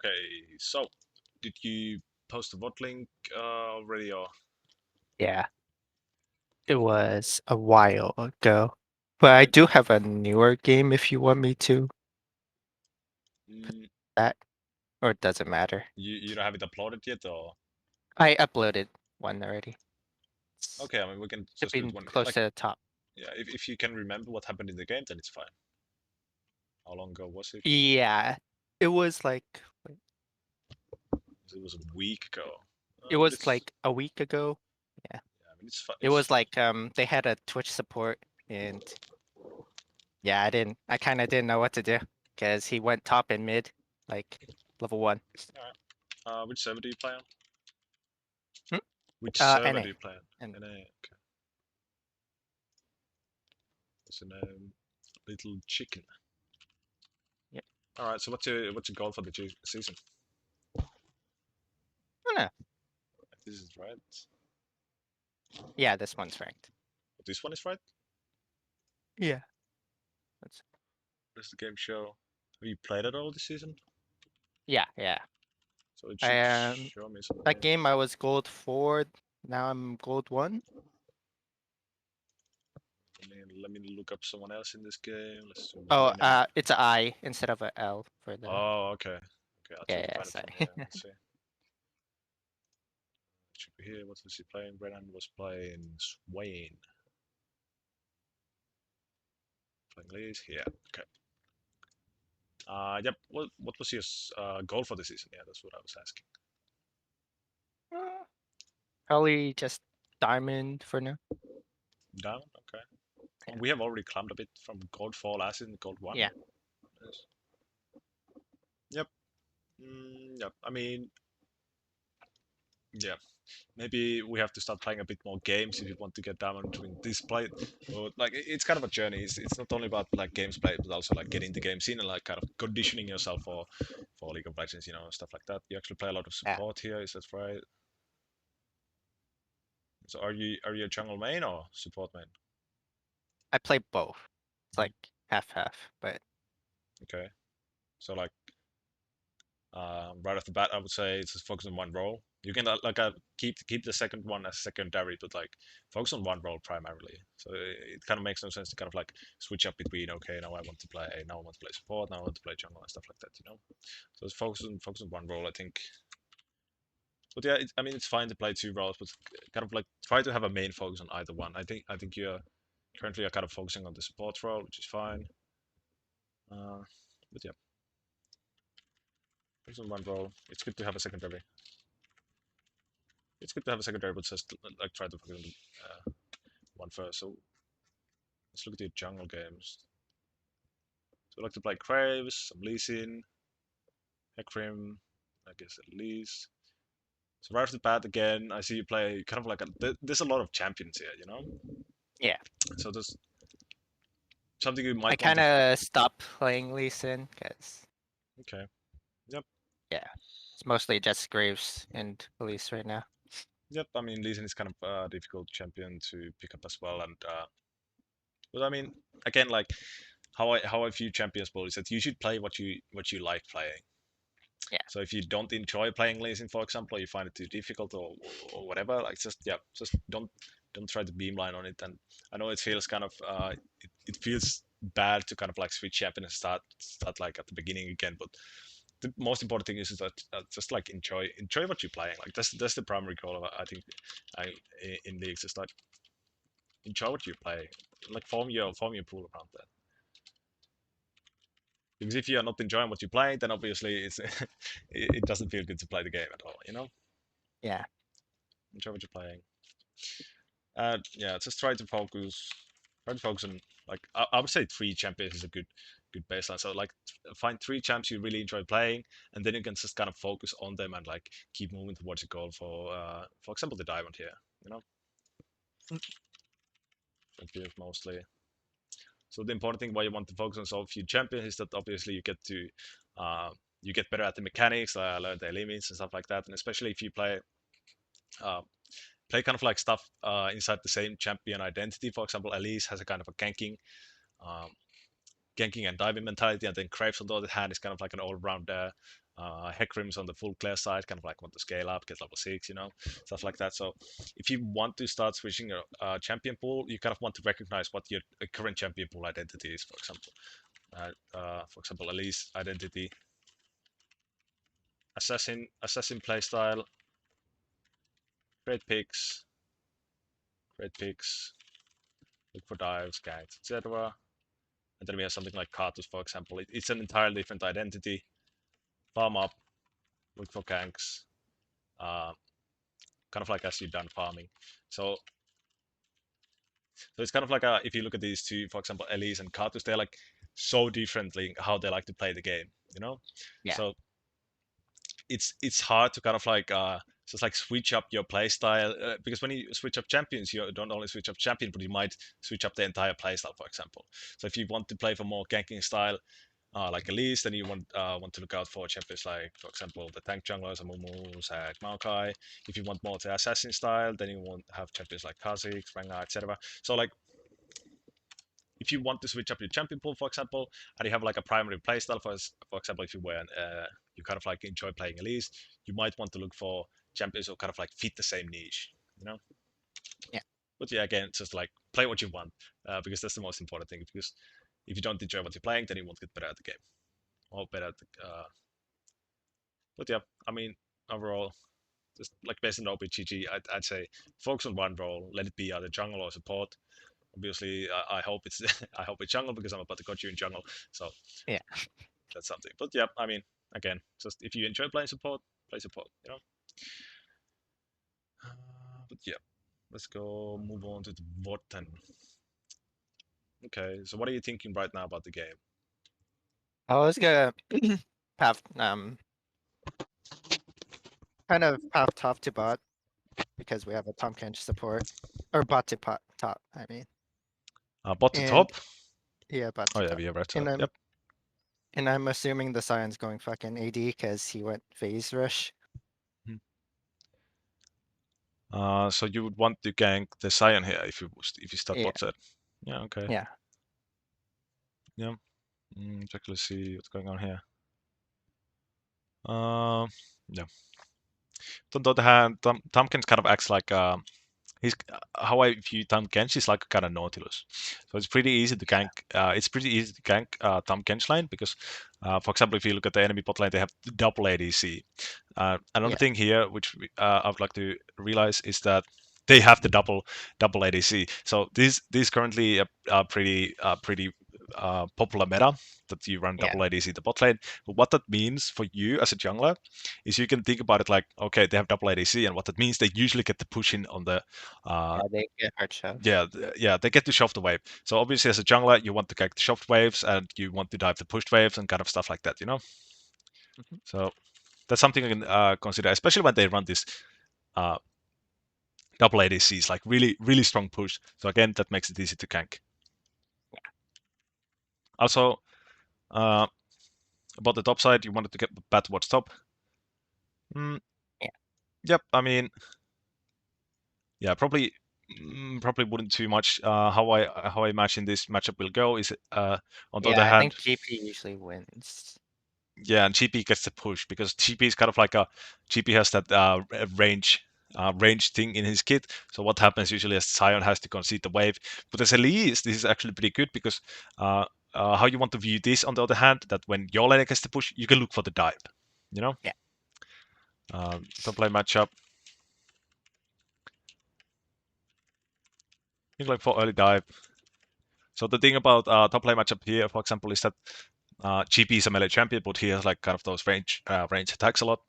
Okay, so did you post the VOD link already or? Yeah, it was a while ago. But I Okay. do have a newer game if you want me to Mm, that, or it doesn't matter. you don't have it uploaded yet or? I uploaded one already. It's Okay, I mean we can should just do it be one. close Like, to the top. yeah, if you can remember what happened in the game, then it's fine. How long ago was it? Yeah, it was like It was a week ago. it But was it's like a week ago. Yeah, yeah, I mean it's fine. it was like they had a Twitch support, and yeah, I kind of didn't know what to do because he went top and mid, like level 1. Alright. Which server do you play on? Hmm? Which server NA. do you play And on? NA. Okay. What's the name? Little Chicken. yeah, All right. So what's your goal for the season? I don't know. This is right. Yeah, this one's ranked. This one is right. Yeah. That's, Does the game show? Have you played it all this season? yeah. So it I should show me that something. game I was gold 4, now I'm gold 1. Let me look up someone else in this game. Let's do Oh, minion. it's a I instead of a L for the Oh, okay. Okay, I'll try to yeah, find it from sorry. here. Let's see. It should be here. What was he playing? Brennan was playing Swain. Playing Elise. Yeah. Okay. Yep. What was your goal for the season? Yeah, that's what I was asking. Probably just diamond for now. Down. Okay. Yeah. We have already climbed a bit from gold 4 last season, gold 1. Yeah. Yes. Yep. Yep. I mean, yeah. Maybe we have to start playing a bit more games if you want to get diamond between this play. But like, it's kind of a journey. It's not only about like games played, but also like getting the games in and like kind of conditioning yourself for League of Legends, stuff like that. You actually play a lot of Yeah. support here. Is that right? So are you a jungle main or support main? I play both. It's Mhm. like half, but Okay. So like right off the bat, I would say it's just focus on one role. You can keep the second one as secondary, but like focus on one role primarily. So it kind of makes no sense to kind of like switch up between. Okay, now I want to play. Now I want to play support. Now I want to play jungle and stuff like that. So it's focus on one role, I think. But yeah, I mean it's fine to play two roles, but kind of like try to have a main focus on either one. I think you're currently are kind of focusing on the support role, which is fine. But yeah, focus on one role. It's good to have a secondary. It's good to have a secondary, but just like try to focus on one first. So let's look at the jungle games. So I like to play Kraves, some Lee Sin, Hekrim, I guess at least. So right off the bat again, I see you play kind of like there's a lot of champions here. yeah. So there's something you I might want kind to. of stopped playing Lee Sin because Okay. Yep. yeah, it's mostly just Graves and Elise right now. Yep. I mean, Lee Sin is kind of a difficult champion to pick up as well, and but I mean, again, like how I view champions ball is that you should play what you like playing. Yeah. So if you don't enjoy playing Lee Sin, for example, or you find it too difficult or whatever, like just don't try to beamline on it. And I know it feels kind of it feels bad to kind of like switch champion and start like at the beginning again, but the most important thing is that just like enjoy what you're playing. Like that's the primary goal of I think I in leagues is like enjoy what you play, like form your pool around that. Because if you are not enjoying what you're playing, then obviously it doesn't feel good to play the game at all. Yeah. Enjoy what you're playing. Yeah, just try to focus on like I would say three champions is a good baseline. So like find three champs you really enjoy playing, and then you can just kind of focus on them and like keep moving towards a goal for example the diamond here. You know, Mm. champions mostly. So the important thing why you want to focus on so few champions is that obviously uh, you get better at the mechanics, learn the limits and stuff like that, and especially if you uh, play kind of like stuff inside the same champion identity. For example, Elise has a kind of a um, ganking and diving mentality, and then Kraves on the other hand is kind of like an all-round Hecarim's on the full clear side, kind of like want to scale up, get level 6, you know, stuff like that. So if you want to start switching your champion pool, you kind of want to recognize what your current champion pool identity is, for example. Elise identity, assassin playstyle, great picks, look for dives, ganks, etc. And then we have something like karthus, for example. It's an entirely different identity. Farm up, look for ganks, uh, kind of like as you've done farming. So it's kind of like if you look at these two, for example, Elise and karthus, they're like so differently how they like to play the game, you know. Yeah. So it's hard to kind of like just like switch up your play style because when you switch up champions, you don't only switch up champion, but you might switch up the entire play style, for example. So if you want to play for more ganking style, like Elise, then you want to look out for champions like, for example, the tank junglers, amumu, maokai. If you want more the assassin style, then you want to have champions like khazix, rengar, etc. So like if you want to switch up your champion pool, for example, and you have like a primary playstyle, for example, if you were you kind of like enjoy playing Elise, you might want to look for champions who kind of like fit the same niche, you know. Yeah. But yeah, again, just like play what you want, because that's the most important thing. Because if you don't enjoy what you're playing, then you won't get better at the game or better at the. But yeah, I mean, overall, just like based on OPGG, I'd say focus on one role, let it be either jungle or support. Obviously, I hope it's I hope it's jungle because I'm about to cut you in jungle. So Yeah. that's something. But yeah, I mean, again, just if you enjoy playing support, play support. You know. But yeah, let's go move on to the Vorten. Okay, so what are you thinking right now about the game? I was gonna have kind of path top to bot because we have a Tom Kench support or bot to pot top. I mean, Bot to and top. yeah, bot Oh to yeah, top. we have red And side. I'm Yep. and I'm assuming the Sion's going fucking AD because he went phase rush. So you would want to gank the Sion here if you start Yeah. bot side. Yeah. Okay. Yeah. Yeah. Check. Let's see what's going on here. Uh, yeah. On the other hand, Tompkins kind of acts like he's how I view Tahm Kench is like a kind of Nautilus. So it's pretty easy to gank. It's pretty easy to gank Tahm Kench line because, for example, if you look at the enemy bot lane, they have double ADC. Another Yeah. thing here, which I would like to realize, is that they have the double ADC. So this currently a pretty popular meta that you run Yeah. double ADC the bot lane. But what that means for you as a jungler is you can think about it like, okay, they have double ADC, and what that means, they usually get the push in on the Yeah. They get hard shove. yeah, they get to shove the wave. So obviously, as a jungler, you want to get the shoved waves and you want to dive the pushed waves and kind of stuff like that, you know. Mhm. So that's something you can consider, especially when they run this uh, double ADCs, like really strong push. So again, that makes it easy to gank. Also, uh, about the top side, you wanted to get bat towards top. Mm, Yeah. yep, I mean, yeah, probably wouldn't too much. How I imagine this matchup will go is on the Yeah. other I hand, think GP usually wins. yeah, and GP gets the push because GP is kind of like a GP has that range thing in his kit. So what happens usually is Sion has to concede the wave. But as Elise, this is actually pretty good because uh, how you want to view this on the other hand, that when your lane gets the push, you can look for the dive. You know, Yeah. don't play matchup. You can look for early dive. So the thing about top lane matchup here, for example, is that GP is a melee champion, but he has like kind of those range attacks a lot.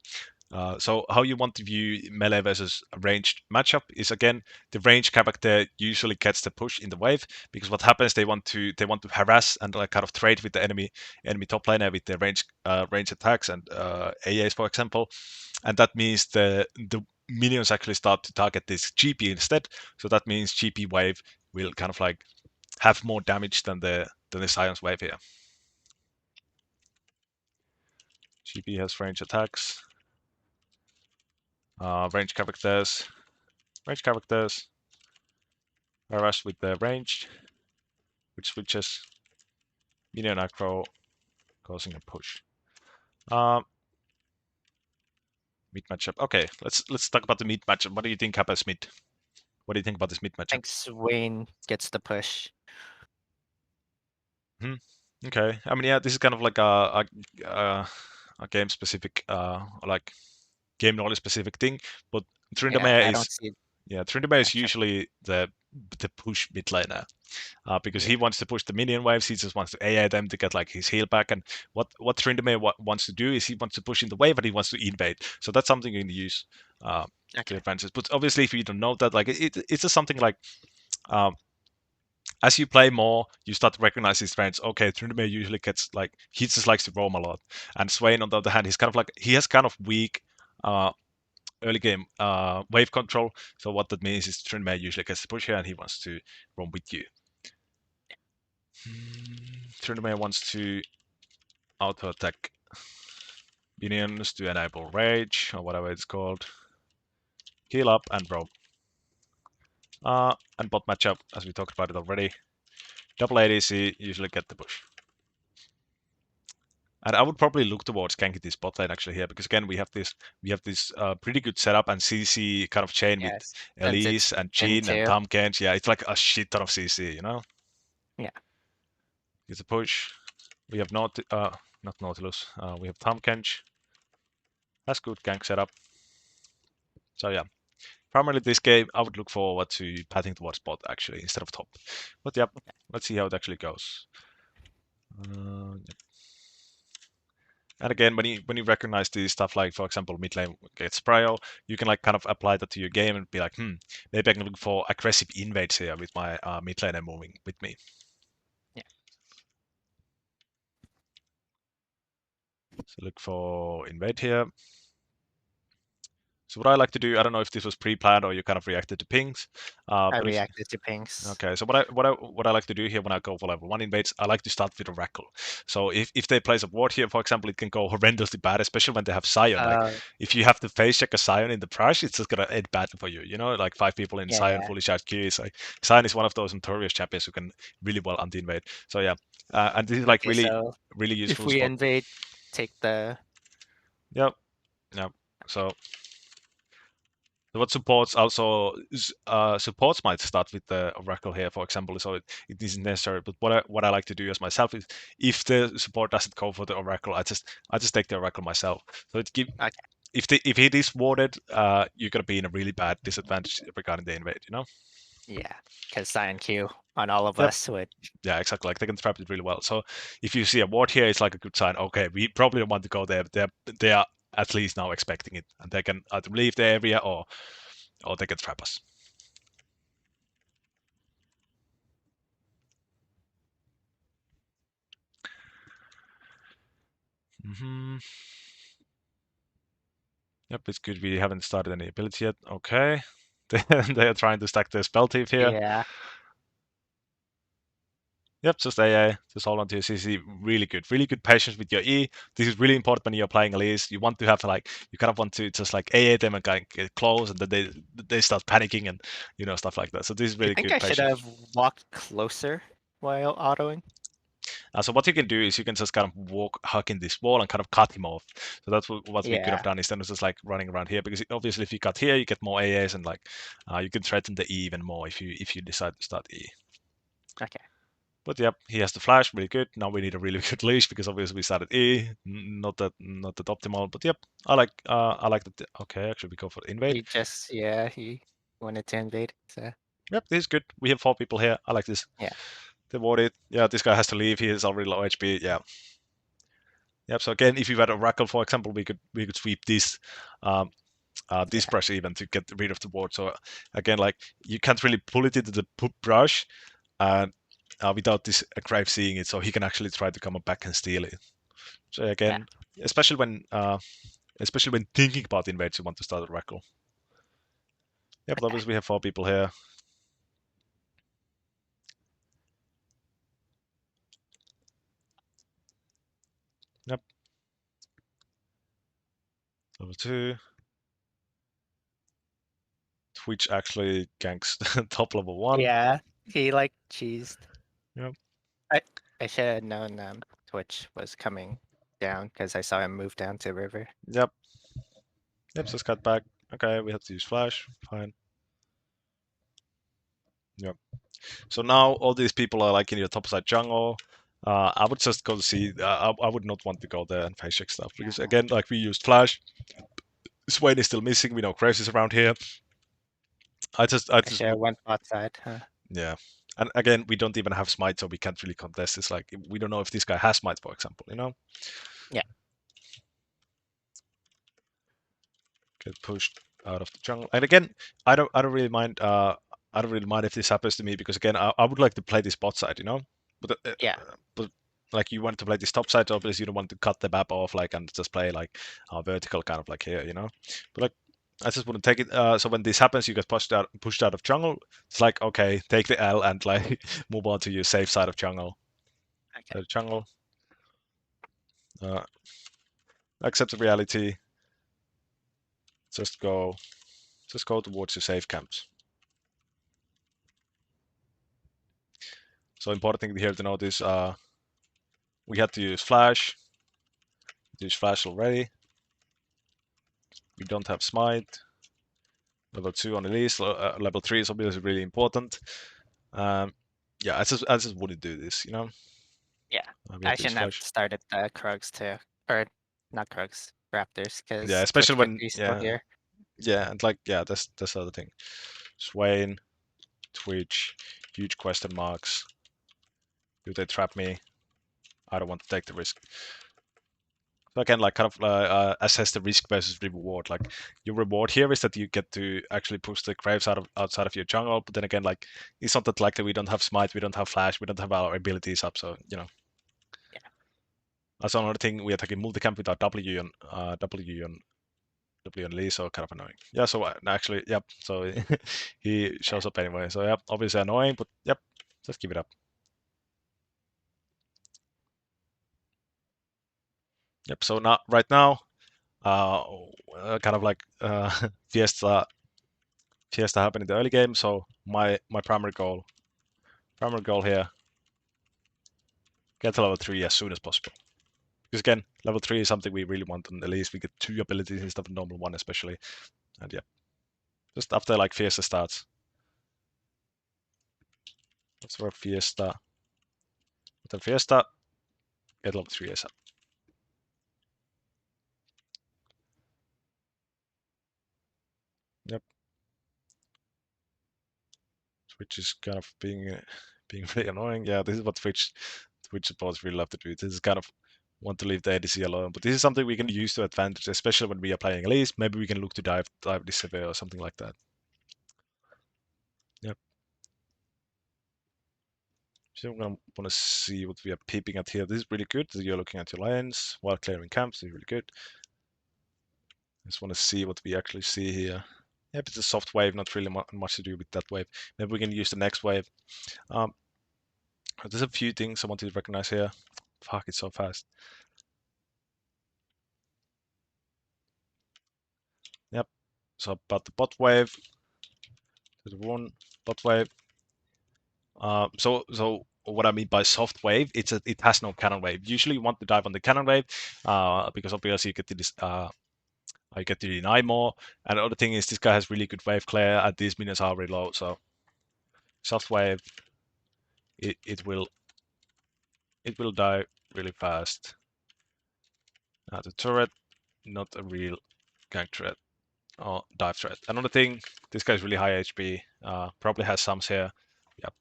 So how you want to view melee versus ranged matchup is again the ranged character usually gets the push in the wave because what happens they want to harass and like kind of trade with the enemy top laner with their range attacks and AAs for example, and that means the minions actually start to target this GP instead. So that means GP wave will kind of like have more damage than the Sion's wave here. GP has range attacks, range characters, harass with the range, which switches minion aggro, causing a push. Um, Mid matchup. Okay, let's talk about the mid matchup. What do you think happens mid? What do you think about this mid I matchup? think Swain gets the push. Hmm. Okay. I mean, yeah, this is kind of like a game specific, like game knowledge specific thing. But Yeah, Tryndamere I is don't see Tryndamere is matchup. usually the push mid laner. Because Yeah, he wants to push the minion waves, he just wants to AA them to get like his heal back. And what Tryndamere wants to do is he wants to push in the wave, but he wants to invade. So that's something you can use to okay. advantage. But obviously, if you don't know that, like it's just something like um, as you play more, you start to recognize his strengths. Okay, Tryndamere usually gets like he just likes to roam a lot, and Swain on the other hand, he's kind of like he has kind of weak. Early game wave control. So what that means is Tryndamere usually gets the push here and he wants to roam with you. Tryndamere wants to auto attack minions to enable rage or whatever it's called. Heal up and roam. And bot matchup, as we talked about it already. Double ADC usually get the push. And I would probably look towards ganking this bot lane actually here because again we have this pretty good setup and CC kind of chain with Yes, since it's Elise and Gen Jean and 2. tahm kench. Yeah, it's like a shit ton of CC, you know. Yeah, It's a push. We have not Nautilus. We have tahm kench. That's good gank setup. So yeah, primarily this game, I would look forward to pathing towards bot actually instead of top. But yep, let's see how it actually goes. Yep. And again, when you recognize these stuff like, for example, mid lane gets prio, you can like kind of apply that to your game and be like, maybe I can look for aggressive invades here with my mid laner moving with me. yeah. So look for invade here. So what I like to do, I don't know if this was pre-planned or you kind of reacted to pings, I but if reacted to pings. okay, so what I like to do here when I go for level 1 invades, I like to start with Oracle. So if they place a ward here, for example, it can go horrendously bad, especially when they have Sion. Like Uh, if you have to face check a Sion in the brush, it's just gonna end badly for you. You know, like 5 people in Sion yeah. fully charged Q is like Sion is one of those notorious champions who can really well anti-invade. So yeah, and this is like Okay, so really if useful we spot. invade, take the Yep, yep. So what supports also supports might start with the Oracle here, for example. So it isn't necessary. But what I like to do as myself is if the support doesn't go for the Oracle, I just take the Oracle myself. So it give okay. if it is warded, you're gonna be in a really bad disadvantage regarding the invade. You know? Yeah, because Cyan Q on all of Yep. us would. Yeah, exactly. Like they can trap it really well. So if you see a ward here, it's like a good sign. Okay, we probably don't want to go there. But they are at least now expecting it, and they can either leave the area or they can trap us. hmm Yep, it's good we haven't started any ability yet. Okay. They are trying to stack the spell thief here. Yeah, Yep, just AA, just hold on to your CC. Really good. Really good patience with your E. This is really important when you're playing Elise. You want to have like you kind of want to just like AA them and kind of get close and then they start panicking and stuff like that. So this is I really think good I should patience. have walked closer while autoing. So what you can do is you can just kind of walk hugging this wall and kind of cut him off. So that's what we could have Yeah, done instead of just like running around here because obviously if you cut here you get more AAs and like you can threaten the E even more if you decide to start E. okay. But yep, he has the flash, really good. Now we need a really good leash because obviously we started E, not that optimal. But yep, I like that. Okay, actually we go for invade. He wanted to invade. So Yep, this is good. We have 4 people here. I like this. yeah, They warded. Yeah, this guy has to leave. He is already low HP. Yeah. Yep. So again, if you had a Oracle, for example, we could sweep this yeah, brush even to get rid of the ward. So again, like you can't really pull it into the brush, and without this grave seeing it, so he can actually try to come back and steal it. So yeah. again, especially when thinking about invades, you want to start a Oracle. Yeah, but Okay. obviously we have 4 people here. Yep, level 2. Twitch actually ganks top level 1. Yeah, he like cheesed. Yep. I I should have known Twitch was coming down because I saw him move down to river. Yep. Yep, so cut back. Okay, we have to use flash. Fine. Yep. So now all these people are like in your top side jungle. I would just go to see. I would not want to go there and face check stuff because again, like we used flash. Swain is still missing. We know Graves is around here. I I just should have went bot side. Huh? yeah. And again, we don't even have smite, so we can't really contest. It's like we don't know if this guy has smite, for example. You know. Yeah. Get pushed out of the jungle. And again, I don't really mind. I don't really mind if this happens to me because again, I would like to play this bot side, you know. Yeah. But like you want to play this top side, obviously you don't want to cut the map off like and just play like vertical kind of like here, you know. But like I just want to take it. So when this happens, you get pushed out of jungle. It's like okay, take the L and like move on to your safe side of jungle. Okay. Jungle. Uh, accept the reality. Just go. Just go towards your safe camps. So important thing here to note is we had to use flash. Use flash already. We don't have smite. Level 2 on elise. Level 3 is obviously really important. Yeah, I just wouldn't do this, you know. Yeah. We I have to use shouldn't have flash. started the Krugs too. Or not Krugs, Raptors, Yeah, because especially Twitch when 50 is still yeah here. yeah and like yeah that's the other thing. Swain, Twitch, huge question marks. Do they trap me? I don't want to take the risk. So again, like kind of assess the risk versus reward. Like your reward here is that you get to actually push the Graves outside of your jungle, but then again, like it's not that likely. We don't have smite, we don't have flash, we don't have our abilities up. So you know, Yeah. that's another thing. We are taking multicamp with our W on Lee, so kind of annoying. Yeah. So actually, yep. So he Yeah. shows up anyway. So yep, obviously annoying, but yep, just give it up. Yep. So now, right now, uh, kind of like Fiesta happened in the early game. So my primary goal here, get to level 3 as soon as possible. Because again, level 3 is something we really want, and at least we get 2 abilities instead of normal 1 especially. And yeah, just after like Fiesta starts. That's where Fiesta. After Fiesta, get level 3 ASAP. Yep. Which is kind of being really annoying. Yeah, this is what Twitch supporters really love to do. This is kind of want to leave the ADC alone, but this is something we can use to advantage, especially when we are playing Elise. Maybe we can look to dive this severe or something like that. Yep. So I'm gonna want to see what we are peeping at here. This is really good. You're looking at your lanes while clearing camps. This is really good. Just want to see what we actually see here. Yep, it's a soft wave, not really much to do with that wave. Maybe we can use the next wave. Um, there's a few things I want to recognize here. Fuck, it's so fast. Yep. So about the bot wave, there's one bot wave. So what I mean by soft wave, it has no cannon wave. Usually you want to dive on the cannon wave, because obviously you get to this I get to deny more. And the other thing is this guy has really good wave clear, and these minions are really low. So soft wave, it will die really fast. The turret, not a real gank threat or dive threat. Another thing, this guy's really high HP. Probably has sums here. Yep,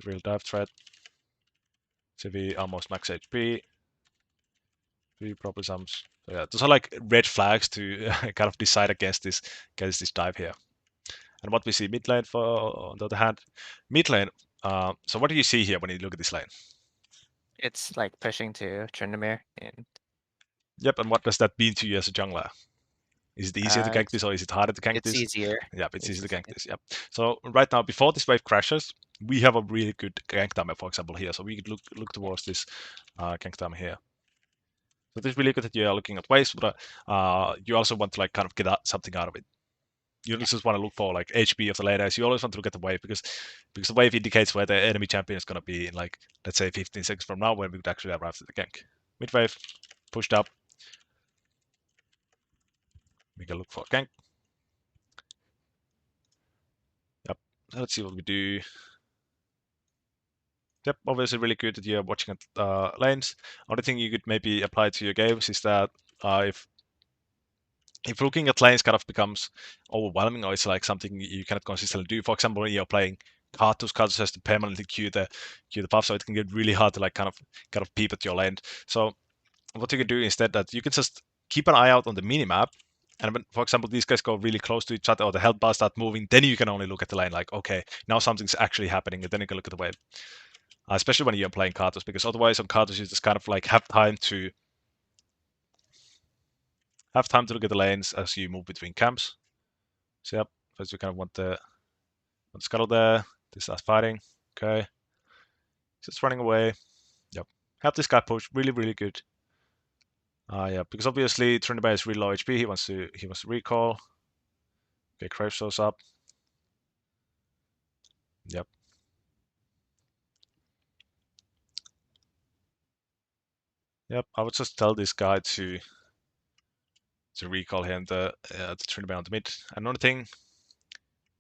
real dive threat. CV almost max HP. Three probably sums. So yeah, those are like red flags to kind of decide against this dive here. And what we see mid lane for on the other hand, mid lane. So what do you see here when you look at this lane? It's like pushing to tryndamere, and Yep, and what does that mean to you as a jungler? Is it easier to gank this or is it harder to gank it's this? easier. Yep, it's easy to It's gank this. Yep. So right now, before this wave crashes, we have a really good gank timer, for example, here. So we could look yeah. towards this gank timer here. So this is really good that you are looking at waves, but you also want to like kind of get something out of it. You Yeah. just want to look for like HP of the later. You always want to look at the wave because the wave indicates where the enemy champion is going to be in like let's say 15 seconds from now when we would actually arrive at the gank. Mid wave pushed up. We can look for gank. Yep. Let's see what we do. Yep, obviously really good that you're watching at lanes. Other thing you could maybe apply to your games is that if looking at lanes kind of becomes overwhelming or it's like something you cannot consistently do. For example, when you're playing karthus has to permanently queue the buff, so it can get really hard to like kind of peep at your lane. So what you can do instead that you can just keep an eye out on the minimap. And when, for example, these guys go really close to each other or the health bar start moving, then you can only look at the lane like, okay, now something's actually happening, and then you can look at the wave. Especially when you're playing karthus, because otherwise on karthus you just kind of like have time to look at the lanes as you move between camps. So yep, first we kind of want the scuttle there. This starts fighting. Okay, just running away. Yep, have this guy push. Really, really good. Yeah, because obviously Tryndamere is really low HP. He wants to recall. Okay, Crave shows up. Yep. Yep, I would just tell this guy to recall him the Tryndamere on the mid. Another thing,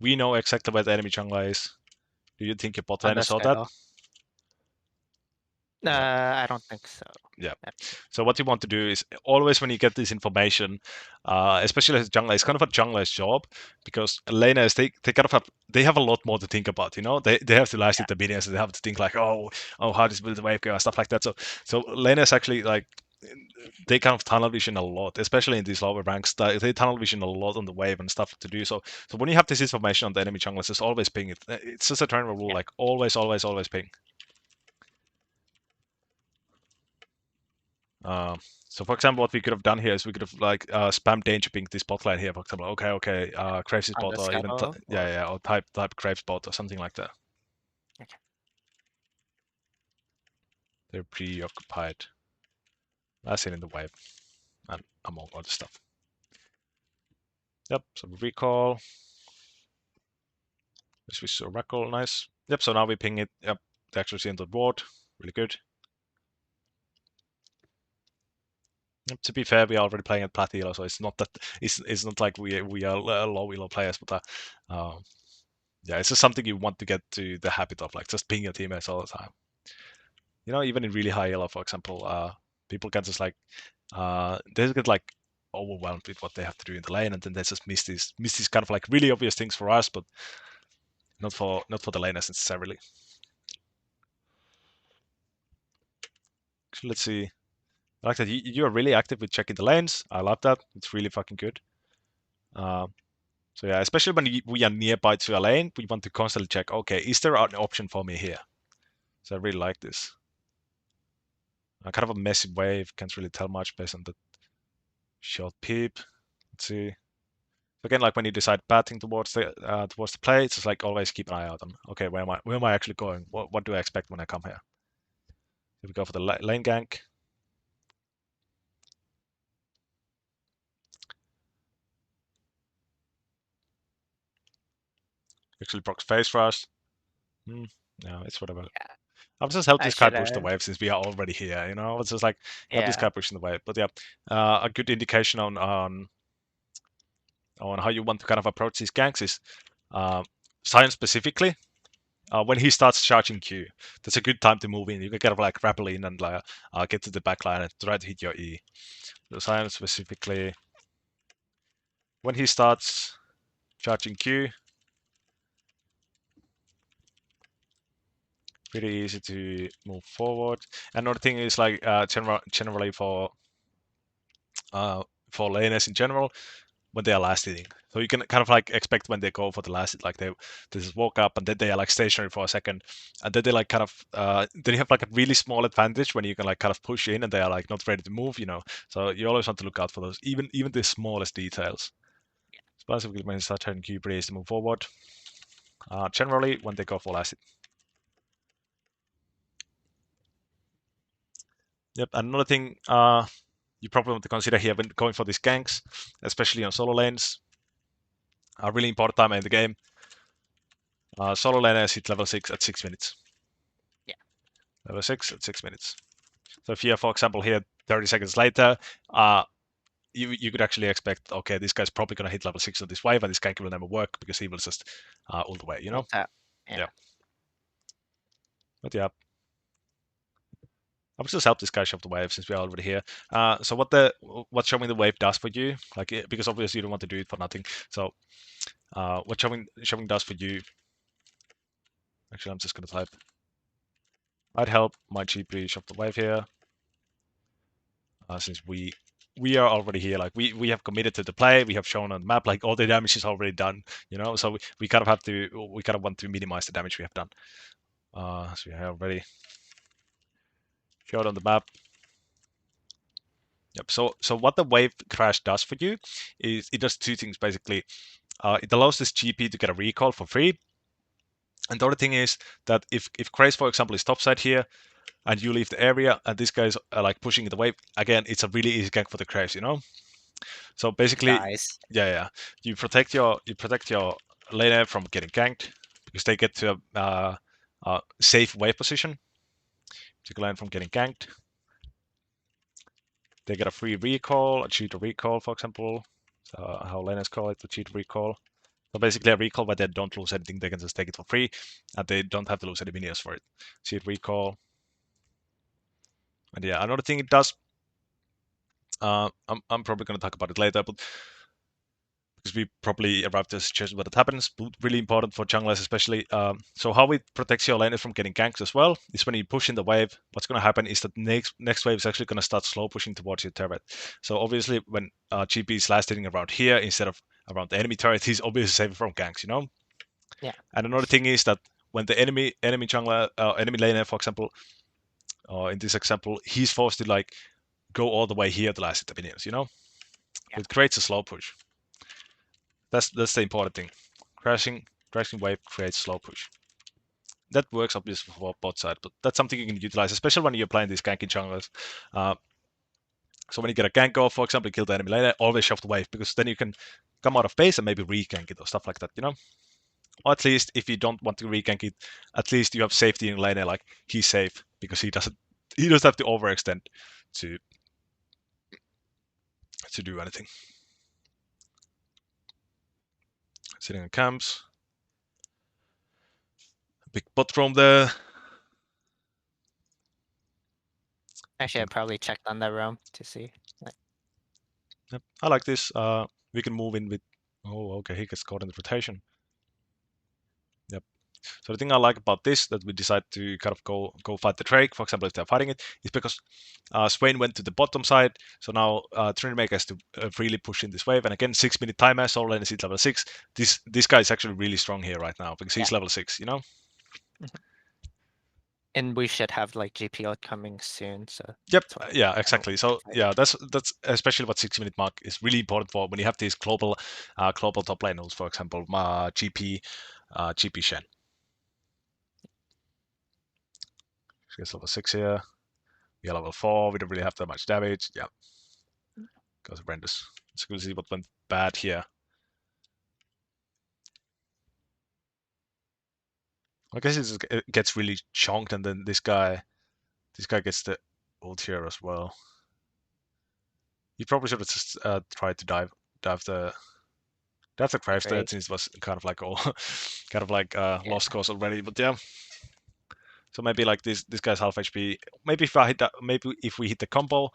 we know exactly where the enemy jungler is. Do you think your bot On lane the saw that? scuttle. Yeah. I don't think so. Yeah. So what you want to do is always when you get this information, especially as a jungler, it's kind of a jungler's job because laners they kind of have a lot more to think about. You know, they have to last hit the minions, and they have to think like, oh, how does build the wave go and stuff like that. So laners actually like they kind of tunnel vision a lot, especially in these lower ranks. They tunnel vision a lot on the wave and stuff to do. So when you have this information on the enemy junglers, just always ping it. It's just a general rule, like always ping. So for example, what we could have done here is we could have like spam danger ping this bot line here. For example, okay, Craves On bot the or even scuttle. yeah, or type Craves bot or something like that. Okay. They're preoccupied. That's it in the wave and among other stuff. Yep. So we recall. We switch to Oracle. Nice. Yep. So now we ping it. Yep. The accuracy in the board. Really good. Yep, to be fair, we are already playing at plat elo, so it's not that it's not like we are low elo players, but yeah, it's just something you want to get to the habit of, like just ping your teammates all the time. You know, even in really high elo, for example, people can just like they get like overwhelmed with what they have to do in the lane, and then they just miss these kind of like really obvious things for us, but not for the laners necessarily. So let's see. I like that you are really active with checking the lanes. I love that. It's really fucking good. So yeah, especially when we are nearby to a lane, we want to constantly check, okay, is there an option for me here? So I really like this. Kind of a messy wave, can't really tell much based on the short peep. Let's see. So again, like when you decide batting towards the play, it's just like always keep an eye out on, okay, where am I actually going? What do I expect when I come here? If we go for the lane gank. Actually procs face rush. No, it's whatever. Yeah. I'll just help I this guy should push the have. wave since we are already here, you know? It's just like help this Yeah. guy pushing the wave. But yeah, a good indication on how you want to kind of approach these ganks is Sion specifically. When he starts charging Q, that's a good time to move in. You can kind of like grapple in and get to the backline and try to hit your E. So Sion specifically, when he starts charging Q, pretty easy to move forward. Another thing is like generally for laners in general, when they are last hitting. So you can kind of like expect when they go for the last hit, like they just walk up and then they are like stationary for a second, and then they like kind of then you have like a really small advantage when you can like kind of push in and they are like not ready to move, you know. So you always want to look out for those, even the smallest details. Specifically when you start turning Q pretty easy to move forward. Generally when they go for last hit. Yep, another thing you probably want to consider here when going for these ganks, especially on solo lanes, a really important time in the game. Solo laners hit level 6 at 6 minutes. Yeah. Level 6 at 6 minutes. So if you have, for example, here 30 seconds later, you could actually expect, okay, this guy's probably gonna hit level 6 on this wave, and this gank will never work because he will just ult away, you know? Ult tap. Yeah. Yeah. But yeah, I will just help this guy shove the wave since we're already here. So what showing the wave does for you, like because obviously you don't want to do it for nothing. So what showing does for you. Actually, I'm just gonna type. I'd help my GP shove the wave here, since we are already here. Like we have committed to the play. We have shown on the map like all the damage is already done. You know, so we kind of have to we kind of want to minimize the damage we have done. So we have already showed on the map. Yep. So what the wave crash does for you is it does two things basically. It allows this GP to get a recall for free. And the other thing is that if Craze, for example, is topside here, and you leave the area, and this guy's like pushing it away, again, it's a really easy gank for the Craze, you know. So basically, Dies. yeah, you protect your laner from getting ganked because they get to a safe wave position. Take a lane from getting ganked. They get a free recall, a cheat recall, for example. So how laners call it, the cheat recall. So basically a recall where they don't lose anything, they can just take it for free, and they don't have to lose any minions for it. Cheat recall. And yeah, another thing it does, I'm probably going to talk about it later, but because we probably arrived at a situation where that happens, but really important for junglers especially. So how it protects your laners from getting ganks as well is when you push in the wave, what's going to happen is that next wave is actually going to start slow pushing towards your turret. So obviously when GP is last hitting around here instead of around the enemy turret, he's obviously saving from ganks, you know? Yeah. And another thing is that when the enemy jungler, enemy laner, for example, in this example, he's forced to like go all the way here to last hit the minions, you know? Yeah. It creates a slow push. That's the important thing. Crashing wave creates slow push. That works obviously for both sides, but that's something you can utilize, especially when you're playing these ganky junglers. So when you get a gank off, for example, kill the enemy later, always shove the wave because then you can come out of base and maybe re-gank it or stuff like that, you know? Or at least if you don't want to re-gank it, at least you have safety in laner, like he's safe because he doesn't have to overextend to do anything. Sitting in camps. Big bot roam there. Actually, I probably checked on the roam to see. Yep, I like this. We can move in with. Oh, okay. He gets caught in the rotation. Yep. So the thing I like about this that we decide to kind of go fight the Drake, for example, if they're fighting it, is because Swain went to the bottom side. So now Tryndamere has to freely push in this wave. And again, 6-minute timer. Soul Lane is at level 6. This guy is actually really strong here right now because he's Yeah. level 6. You know. And we should have like GPO coming soon, so Yep. that's why Yeah. I hope Exactly. So fight. yeah, that's especially what 6-minute mark is really important for when you have these global top lane rules. For example, GP Shen. She gets level 6 here. We are level 4. We don't really have that much damage. Yeah. Goes horrendous. Let's go see what went bad here. I guess it gets really chonked, and then this guy gets the ult here as well. He probably should have just tried to dive the crash there, Great. since it was kind of like all kind of like Yeah. lost cause already. But yeah, so maybe like this guy's half HP. Maybe if I hit that, maybe if we hit the combo,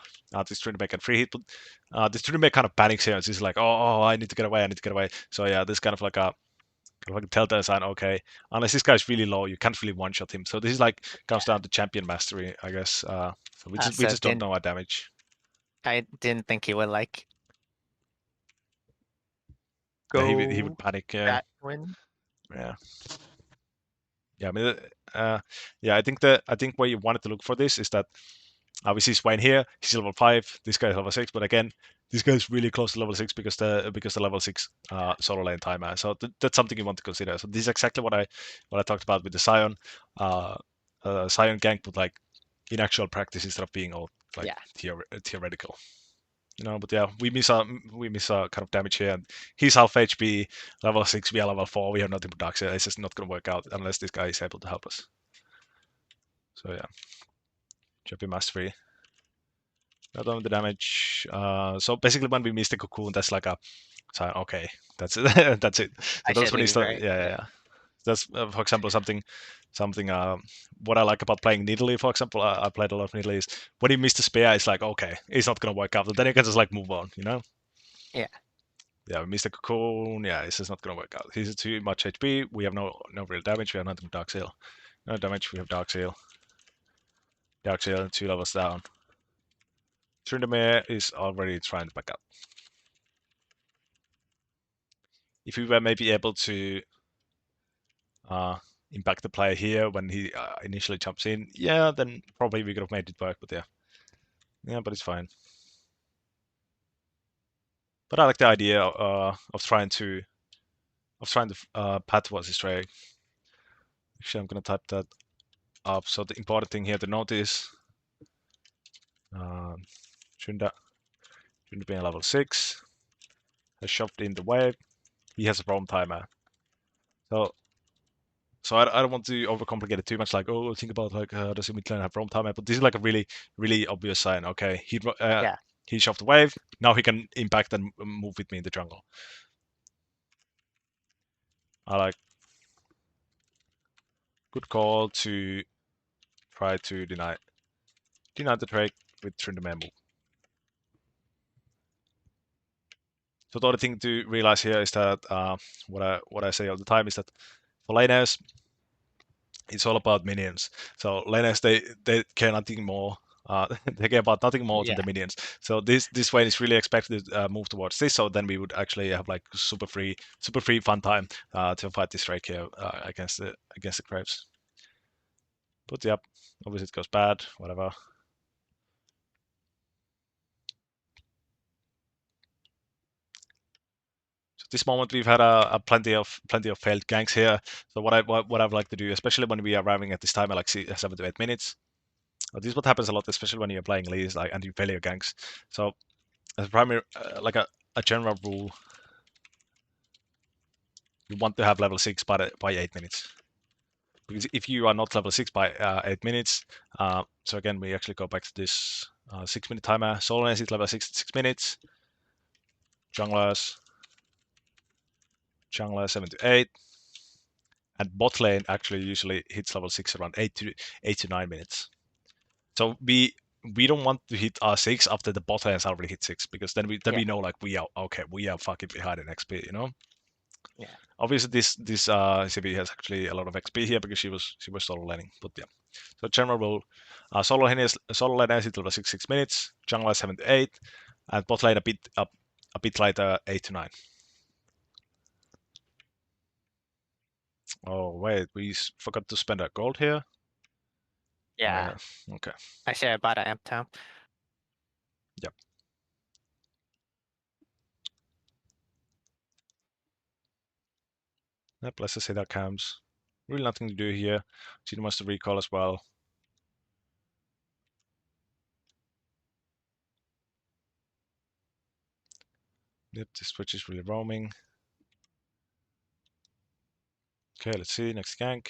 this Tryndamere can free hit. But this Tryndamere kind of panics here. It's like, oh, I need to get away. I need to get away. So yeah, this kind of like a telltale sign. Okay, unless this guy's really low, you can't really one shot him. So this is like comes down to champion mastery, I guess. So we So just don't know our damage. I didn't think he would like Yeah, he would go panic. Yeah, that win. yeah. Yeah, I mean, yeah, I think where you wanted to look for this is that we see Swain here. He's level 5. This guy's level 6. But again, this guy's really close to level 6 because the level 6 solo lane timer. So that's something you want to consider. So this is exactly what I talked about with the Sion, Sion gank, but like in actual practice instead of being all like Yeah. theoretical. You know, but yeah, we miss a kind of damage here. And he's half HP, level 6. We are level 4. We have nothing but Dark. It's just not going to work out unless this guy is able to help us. So yeah, champion mastery. Not on the damage. So basically, when we miss the cocoon, that's like a sign. Okay, that's it. That's it. So I that's should when you leave, start. right? Yeah, yeah, yeah. That's for example something. What I like about playing Nidalee, for example, I played a lot of Nidalee. Is when you miss the spear, it's like okay, it's not gonna work out. But then you can just like move on, you know. Yeah. Yeah, we missed the cocoon. Yeah, this is not gonna work out. He's too much HP. We have no real damage. We have nothing Dark Seal. No damage. We have Dark Seal. Dark Seal 2 levels down. Tryndamere is already trying to back up. If we were maybe able to uh, impact the player here when he initially jumps in, yeah, then probably we could have made it work. But yeah, but it's fine. But I like the idea of trying to path towards his trade. Actually, I'm gonna type that up. So the important thing here to notice, um, Trynda being level 6 has shoved in the wave. He has a problem timer. So I don't want to overcomplicate it too much. Like, oh, think about like does mid lane have problem timer? But this is like a really obvious sign. Okay, Yeah. he shoved the wave. Now he can impact and move with me in the jungle. I like good call to try to deny the trade with Tryndamere move. So the other thing to realize here is that what I say all the time is that for laners it's all about minions. So laners they care nothing more. They care about nothing more than Yeah. the minions. So this way is really expected to move towards this. So then we would actually have like super free fun time to fight this Drake here against the Graves. But yep, obviously it goes bad. Whatever. So this moment we've had a plenty of failed ganks here. So what I'd like to do, especially when we are arriving at this time at like 7 to 8 minutes. This is what happens a lot, especially when you're playing leads like and you fail your ganks. So as a primary, like a general rule, you want to have level 6 by 8 minutes. Because if you are not level 6 by 8 minutes, so again, we actually go back to this 6 minute timer. Solo is level 6 6 minutes. Junglers, 7 to 8. And bot lane actually usually hits level 6 around 8 to 9 minutes. So we don't want to hit R6 after the bot lane has already hit 6 because then we know like we are fucking behind in XP, you know. Yeah. Obviously, this CB has actually a lot of XP here because she was solo laning. But yeah, so general rule: solo lane is level 6 minutes, jungler 7 to 8, and bot lane a bit lighter 8 to 9. Oh wait, we forgot to spend our gold here. Oh Yeah. yeah, okay, Actually, I bought an amp town. yep. Yep, let's just say that counts. Really nothing to do here. She wants to recall as well. Yep, this switch is really roaming. Okay, let's see, next gank.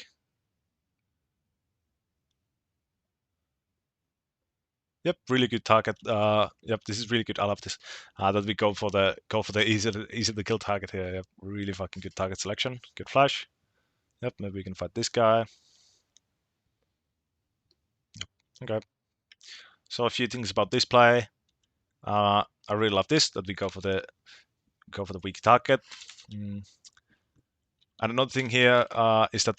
Yep, really good target. Yep, this is really good. I love this. That we go for the easy to kill target here. Yep, really fucking good target selection. Good flash. Yep, maybe we can fight this guy. Yep. Okay. So a few things about this play. I really love this that we go for the weak target. Mm. And another thing here is that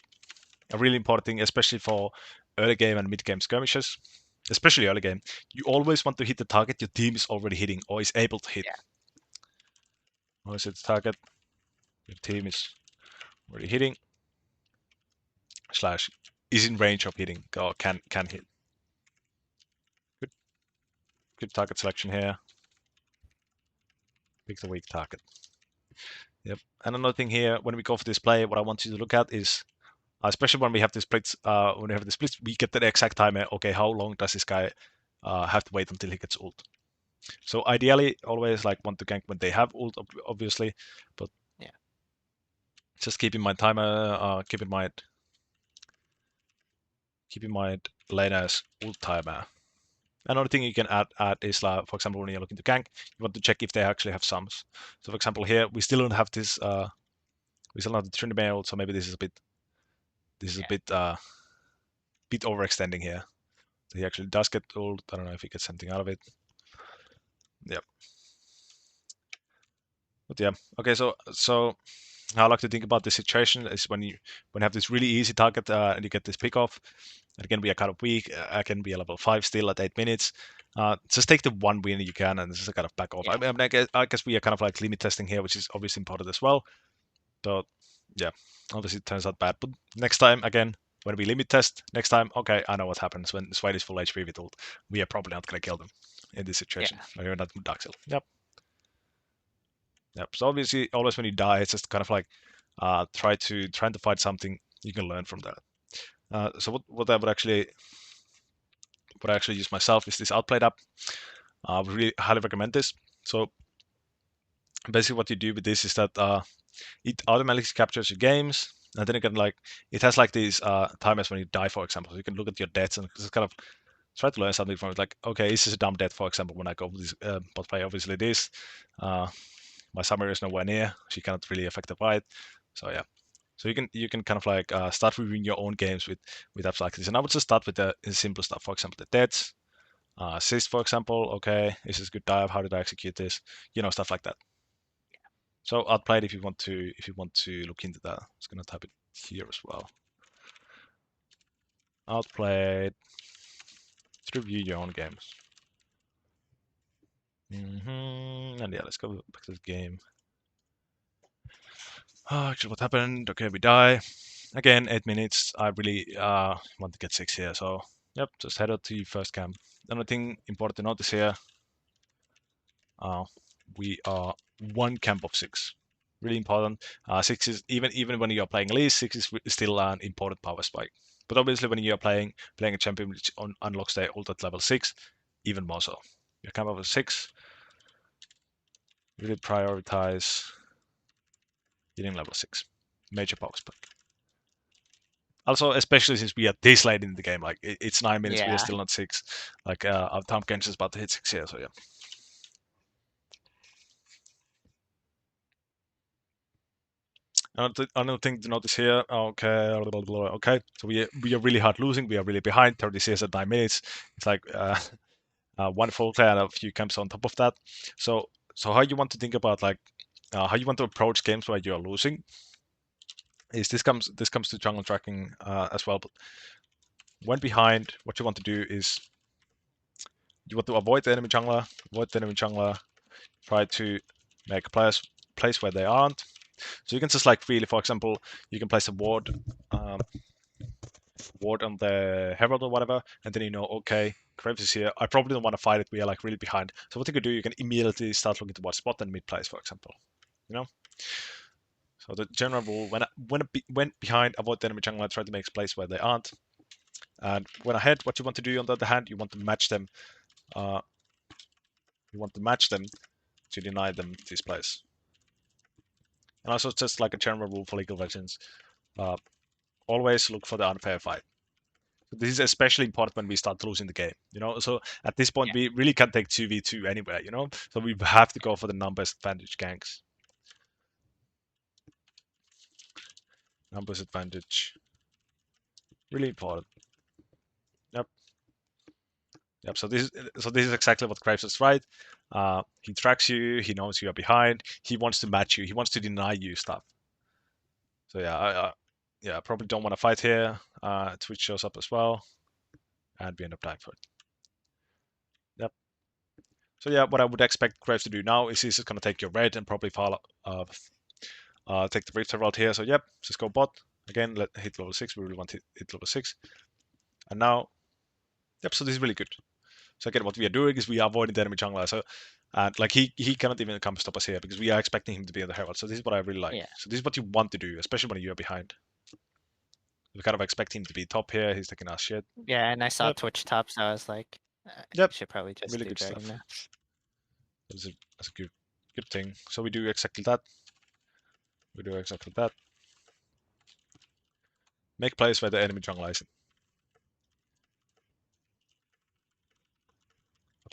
a really important thing, especially for early game and mid game skirmishes, especially early game, you always want to hit the target your team is already hitting or is able to hit. Yeah. Always hit the target your team is already hitting slash is in range of hitting or can hit. Good target selection here. Pick the weak target. Yep. And another thing here, when we go for this play, what I want you to look at is, especially when we have the splits, we get the exact timer. Okay, how long does this guy have to wait until he gets ult? So ideally, always like want to gank when they have ult, obviously, but Yeah. just keep in mind timer. Keep in mind laner's ult timer. Another thing you can add is, for example, when you're looking to gank, you want to check if they actually have sums. So, for example, here we still don't have this. We still don't have the tryndamere, so maybe this is a bit. This is a bit overextending here. So he actually does get ult. I don't know if he gets something out of it. Yep. But yeah. Okay. So how I like to think about this situation is when you have this really easy target and you get this pick off. And again, we are kind of weak. I can be a level 5 still at 8 minutes. Just take the one win you can and just kind of back off. Yeah. I mean, I guess we are kind of like limit testing here, which is obviously important as well. But yeah, obviously it turns out bad. But next time, again, when we limit test, next time, okay, I know what happens when Smite is full HP with ult. We are probably not going to kill them in this situation. Yeah. Or not Dark Seal. Yep. Yep. So obviously, always when you die, it's just kind of like trying to find something you can learn from that. So what I would actually use myself is this Outplayed app. I would really highly recommend this. So basically, what you do with this is that it automatically captures your games, and then you can like it has like these timers when you die, for example. So you can look at your deaths and just kind of try to learn something from it. Like, okay, this is a dumb death, for example, when I go with this bot play. Obviously, this my summary is nowhere near. She cannot really affect the fight. So yeah. So you can kind of like start reviewing your own games with apps like this. And I would just start with the simple stuff. For example, the deaths, assist, for example. Okay, is this good dive? How did I execute this? You know, stuff like that. So I'll play it if you want to look into that. I'm just gonna type it here as well. Outplayed. Let's review your own games. And yeah, let's go back to the game. Actually, what happened? Okay, we die. Again, 8 minutes. I really want to get 6 here. So, yep, just head out to first camp. Another thing important to notice here, we are 1 camp of 6. Really important. 6 is, even when you're playing elise, 6 is still an important power spike. But obviously, when you're playing a champion which unlocks their ult at level 6, even more so. Your camp of 6, really prioritize hitting level 6. Major power spike. Also, especially since we are this late in the game, like it's 9 minutes, we are Yeah. still not 6. Like our tahm kench is about to hit 6 here, so yeah. Another thing to notice here. Okay, okay. So we are really hard losing. We are really behind. 30 CS at 9 minutes. It's like one full clear and a few camps on top of that. So how you want to think about like how you want to approach games where you are losing is this comes to jungle tracking as well. But when behind, what you want to do is you want to avoid the enemy jungler, try to make players place where they aren't. So you can just like really, for example, you can place a ward on the herald or whatever, and then you know, okay, Krebs is here. I probably don't want to fight it. We are like really behind. So what you can do, you can immediately start looking towards spot and mid plays, for example. You know. So the general rule: when behind, avoid the enemy jungler, try to make plays where they aren't. And when ahead, what you want to do on the other hand, you want to match them. You want to match them to deny them these plays. And also, just like a general rule for League of Legends, always look for the unfair fight. This is especially important when we start losing the game, you know. So at this point, Yeah. we really can't take 2v2 anywhere, you know. So we have to go for the numbers advantage ganks. Numbers advantage, really important. Yep, yep. So this is exactly what Graves is right. He tracks you. He knows you are behind. He wants to match you. He wants to deny you stuff. So yeah, I probably don't want to fight here. Twitch shows up as well, and we end up dying for it. Yep. So yeah, what I would expect Graves to do now is he's just gonna take your red and probably follow, take the Rift Herald here. So yep, just go bot again. Let hit level 6. We really want to hit level 6. And now, yep. So this is really good. So again, what we are doing is we are avoiding the enemy jungler. So and like he cannot even come stop us here because we are expecting him to be on the Herald. So this is what I really like. Yeah. So this is what you want to do, especially when you are behind. We kind of expect him to be top here. He's taking our shit. Yeah, and I saw Yep. Twitch top, so I was like, Yep. should probably just Really do good Dragon stuff. now. That's a good thing. So we do exactly that. We do exactly that. Make plays where the enemy jungler isn't.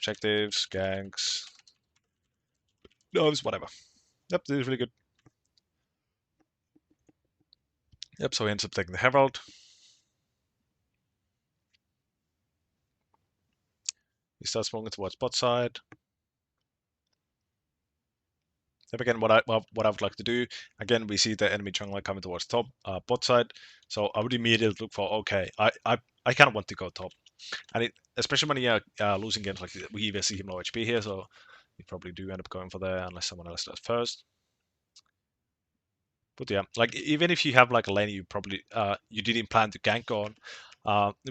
objectives, ganks, doves, whatever. Yep, this is really good. Yep, so he ends up taking the Herald. He starts moving towards bot side. Then again, what I would like to do, again, we see the enemy jungler coming towards top bot side. So I would immediately look for, okay, I kind of want to go top. And especially when you're losing games like this, we even see him low HP here, so you probably do end up going for there unless someone else does first. But yeah, like even if you have like a lane you probably you didn't plan to gank on,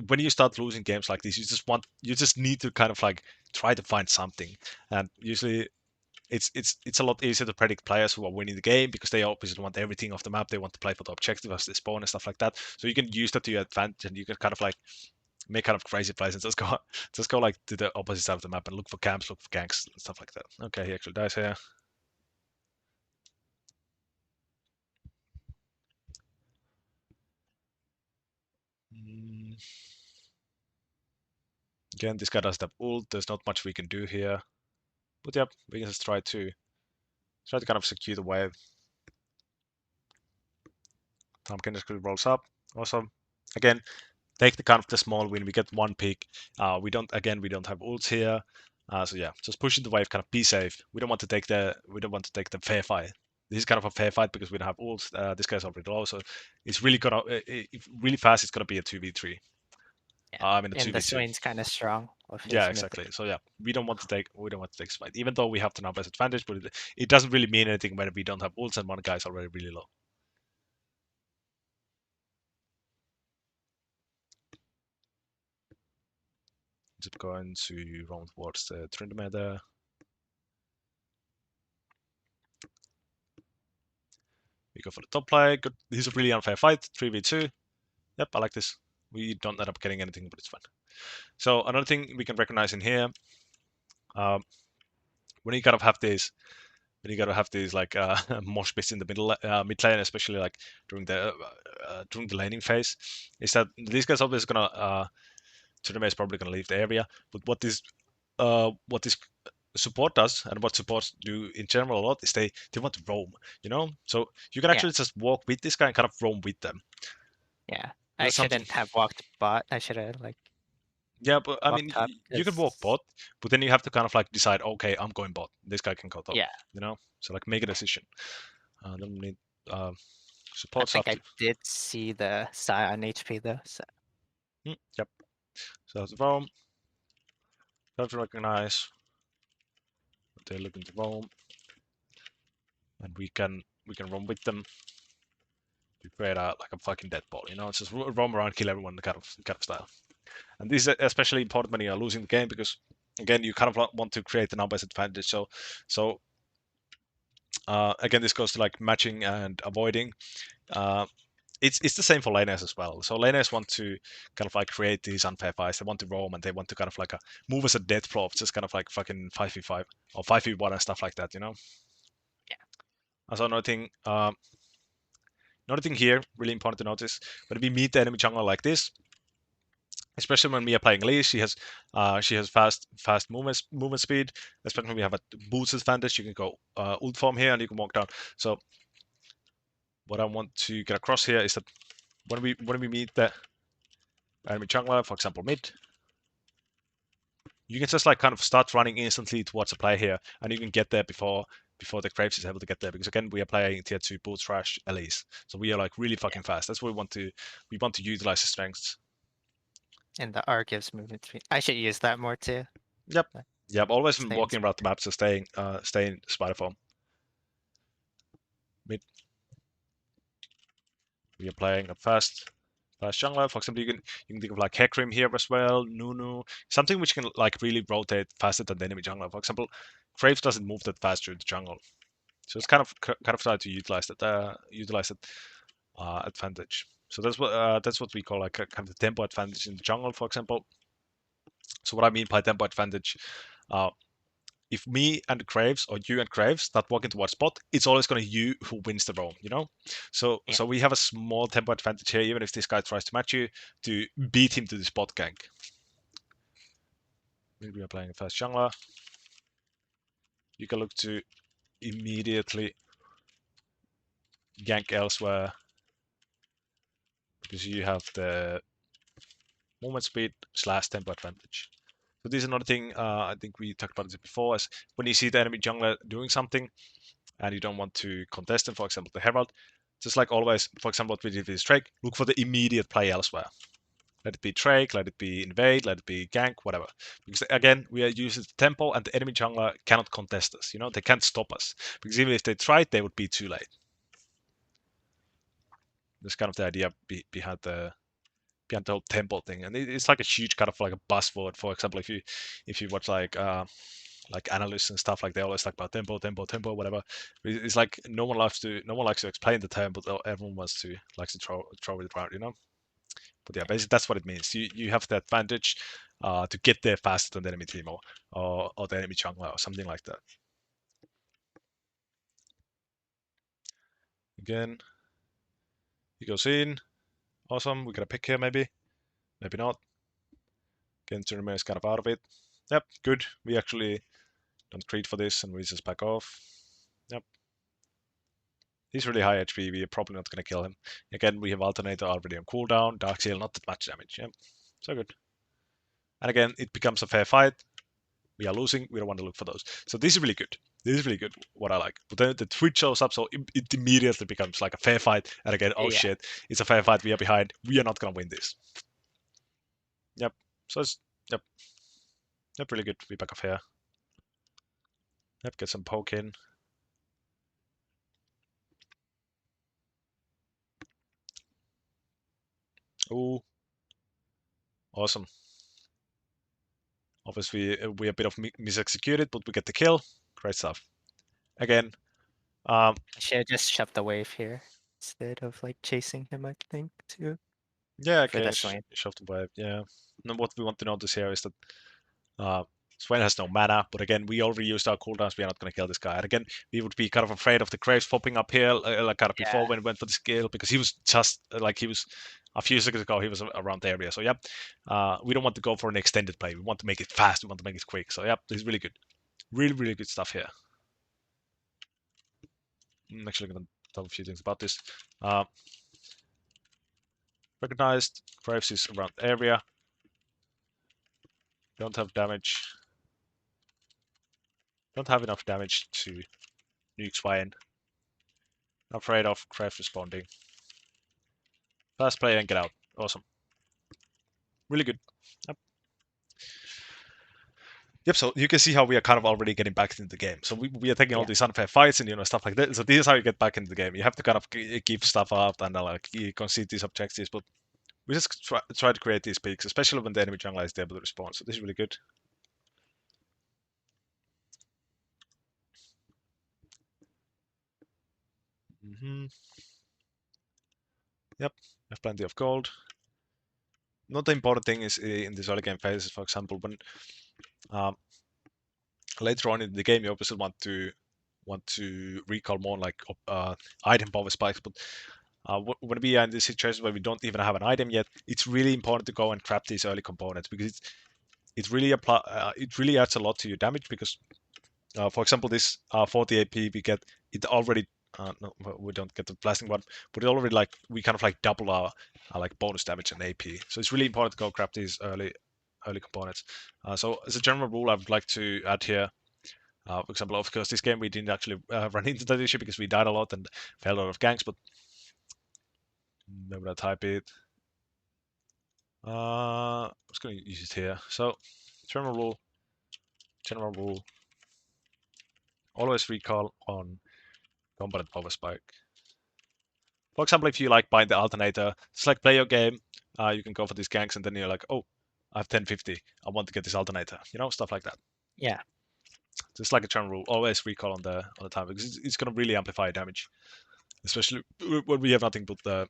when you start losing games like this, you just need to kind of like try to find something. And usually it's a lot easier to predict players who are winning the game because they obviously want everything off the map. They want to play for the objective as they spawn and stuff like that. So you can use that to your advantage, and you can kind of like make kind of crazy plays and just go like to the opposite side of the map and look for camps, look for ganks and stuff like that. Okay, he actually dies here. Again, this guy doesn't have ult. There's not much we can do here. But yep, we can just try to kind of secure the wave. Tahm rolls up. Awesome. Again, take the kind of the small win. We get one pick. We don't have ults here. So yeah, just pushing the wave, kind of be safe. We don't want to take the fair fight. This is kind of a fair fight because we don't have ults. This guy's already low, so it's really gonna really fast. It's gonna be a 2v3. Yeah. I mean a And the 2v2. Swain's kind of strong with Yeah, his mythic. exactly. So yeah, we don't want to take smite, even though we have the numbers advantage, but it doesn't really mean anything when we don't have ults and one guy's already really low. Just going to roam towards the tryndamere there. We go for the top play. Good. This is a really unfair fight. 3v2. Yep, I like this. We don't end up getting anything, but it's fun. So another thing we can recognize in here, when you kind of have these, like mosh pits in the middle mid lane, especially like during the laning phase, is that these guys obviously gonna tryndamere is probably gonna leave the area. But what this support does and what supports do in general a lot is they want to roam, you know. So you can Yeah. actually just walk with this guy and kind of roam with them. Yeah. I That's something. shouldn't have walked bot. I should have like Yeah, but I mean, walked top you can walk because bot, but then you have to kind of like decide, okay, I'm going bot. This guy can go top, yeah, you know. So like make a decision. Then we need I supports up think I to. did see the Sion HP though. So Yep. So that's the roam. Have to recognize that they're looking to roam, and we can roam with them to create like a fucking dead ball. You know, it's just roam around, kill everyone, kind of style. And this is especially important when you're losing the game because again you kind of want to create the numbers advantage. So again, this goes to like matching and avoiding. Uh, it's the same for laners as well. So laners want to kind of like create these unfair fights. They want to roam and they want to kind of like move as a death flop, just kind of like fucking 5v5 or 5v1 and stuff like that, you know. yeah, Also, another thing here, really important to notice, when we meet the enemy jungler like this, especially when we are playing Elise, she has fast movement speed. Especially when we have a boots advantage, you can go ult form here and you can walk down. So what I want to get across here is that when we meet the enemy jungler, for example mid, you can just like kind of start running instantly towards a play here, and you can get there before the Graves is able to get there, because again we are playing tier 2 boots trash Elise, so we are like really yeah. fucking fast. That's what we want to utilize the strengths. And the R gives movement speed. I should use that more too. Yep. Like, Yep. Always stay in walking around the map, so staying spider form. Mid, we are playing a fast jungler. For example, you can think of like Hecarim here as well, Nunu, something which can like really rotate faster than the enemy jungler. For example, Graves doesn't move that fast through the jungle, so it's kind of try to utilize that advantage. So that's what we call like a kind of the tempo advantage in the jungle, for example. So what I mean by tempo advantage, uh, if me and Graves or you and Graves start walking towards spot, it's always going to you who wins the roam, you know. So yeah, we have a small tempo advantage here, even if this guy tries to match you, to beat him to the spot gank. Maybe we are playing a fast jungler. You can look to immediately gank elsewhere because you have the movement speed / tempo advantage. So this is another thing, I think we talked about this before, is when you see the enemy jungler doing something and you don't want to contest them, for example, the Herald, just like always, for example, what we did with Drake, look for the immediate play elsewhere. Let it be Drake, let it be invade, let it be gank, whatever. Because again, we are using the tempo and the enemy jungler cannot contest us. They can't stop us. Because even if they tried, they would be too late. That's kind of the idea behind the whole tempo thing, and it's like a huge kind of like a buzzword. For example, if you watch like analysts and stuff, like they always talk about tempo, tempo, tempo, whatever. It's like no one likes to explain the tempo, but everyone likes to throw it around. But yeah, basically that's what it means. You have the advantage to get there faster than the enemy team or the enemy jungler or something like that. Again, he goes in. Awesome. We got a pick here, maybe not. Again, tryndamere is kind of out of it. Yep, good. We actually don't creed for this and we just back off. Yep. He's really high HP. We are probably not going to kill him. Again, we have Alternator already on cooldown. Dark Seal, not that much damage. Yep. So good. And again, it becomes a fair fight. We are losing. We don't want to look for those. So this is really good. This is really good, what I like. But then the twitch shows up, so it immediately becomes like a fair fight. And again, oh Yeah. shit, it's a fair fight. We are behind. We are not going to win this. Yep. So it's, yep. Yep, really good. We back off here. Yep, get some poke in. Ooh. Awesome. Obviously, we a bit of misexecuted, but we get the kill. Great stuff. Again, I should have just shoved the wave here instead of like chasing him, I think, too. yeah, For okay, the Swain. shove the wave. Yeah. And what we want to notice here is that Swain has no mana, but again, we already used our cooldowns. We are not going to kill this guy. And again, we would be kind of afraid of the Graves popping up here, like kind of before Yeah. when we went for the skill, because he was just like he was a few seconds ago. He was around the area. So yep, we don't want to go for an extended play. We want to make it fast. We want to make it quick. So yep, this is really good. Really, really good stuff here. I'm actually going to tell a few things about this. Recognized. Graves is around the area. Don't have damage. Don't have enough damage to nuke Swain. Afraid of Graves responding. Fast play and get out. Awesome. Really good. Yep. Yep, so you can see how we are kind of already getting back into the game. So we are taking all Yeah. these unfair fights and stuff like that. So this is how you get back into the game. You have to kind of keep stuff up and like you concede these objectives, but we just try to create these peaks, especially when the enemy jungler is able to respond. So this is really good. Yep, we have plenty of gold. Not the important thing is in this early game phases, for example, when um, later on in the game you obviously want to recall more like item power spikes, but when we are in this situation where we don't even have an item yet, it's really important to go and grab these early components because it really adds a lot to your damage because for example this 40 AP we get it already no, we don't get the blasting one, but it already like we kind of like double our like bonus damage and AP. So it's really important to go grab these early components. So as a general rule, I would like to add here. For example, of course, this game we didn't actually run into that issue because we died a lot and failed a lot of ganks, but I'm gonna type it. I'm just gonna use it here. So general rule, always recall on combat powerspike. For example, if you like bind the alternator, just like play your game, you can go for these ganks and then you're like, oh, I have 1050. I want to get this alternator. Stuff like that. Yeah. Just like a general rule, always recall on the time because it's gonna really amplify damage, especially when we have nothing but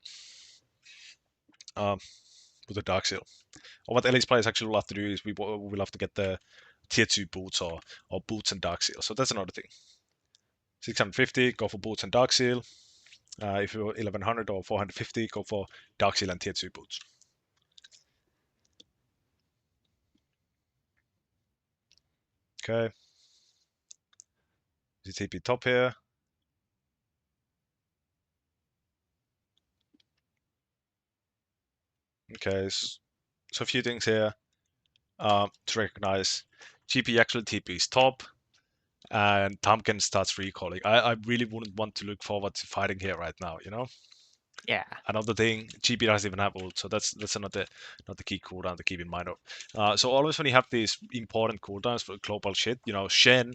um, the dark seal. Or what elise players actually love to do is we love to get the tier 2 boots or boots and dark seal. So that's another thing. 650, go for boots and dark seal. If you're 1100 or 450, go for dark seal and tier 2 boots. Okay. TP top here. Okay, so a few things here to recognize. GP actually TP's top, and Tompkins starts recalling. I really wouldn't want to look forward to fighting here right now, you know? Yeah. Another thing, GP doesn't even have ult, so that's not the key cooldown to keep in mind. So always when you have these important cooldowns for global shit, you know, Shen,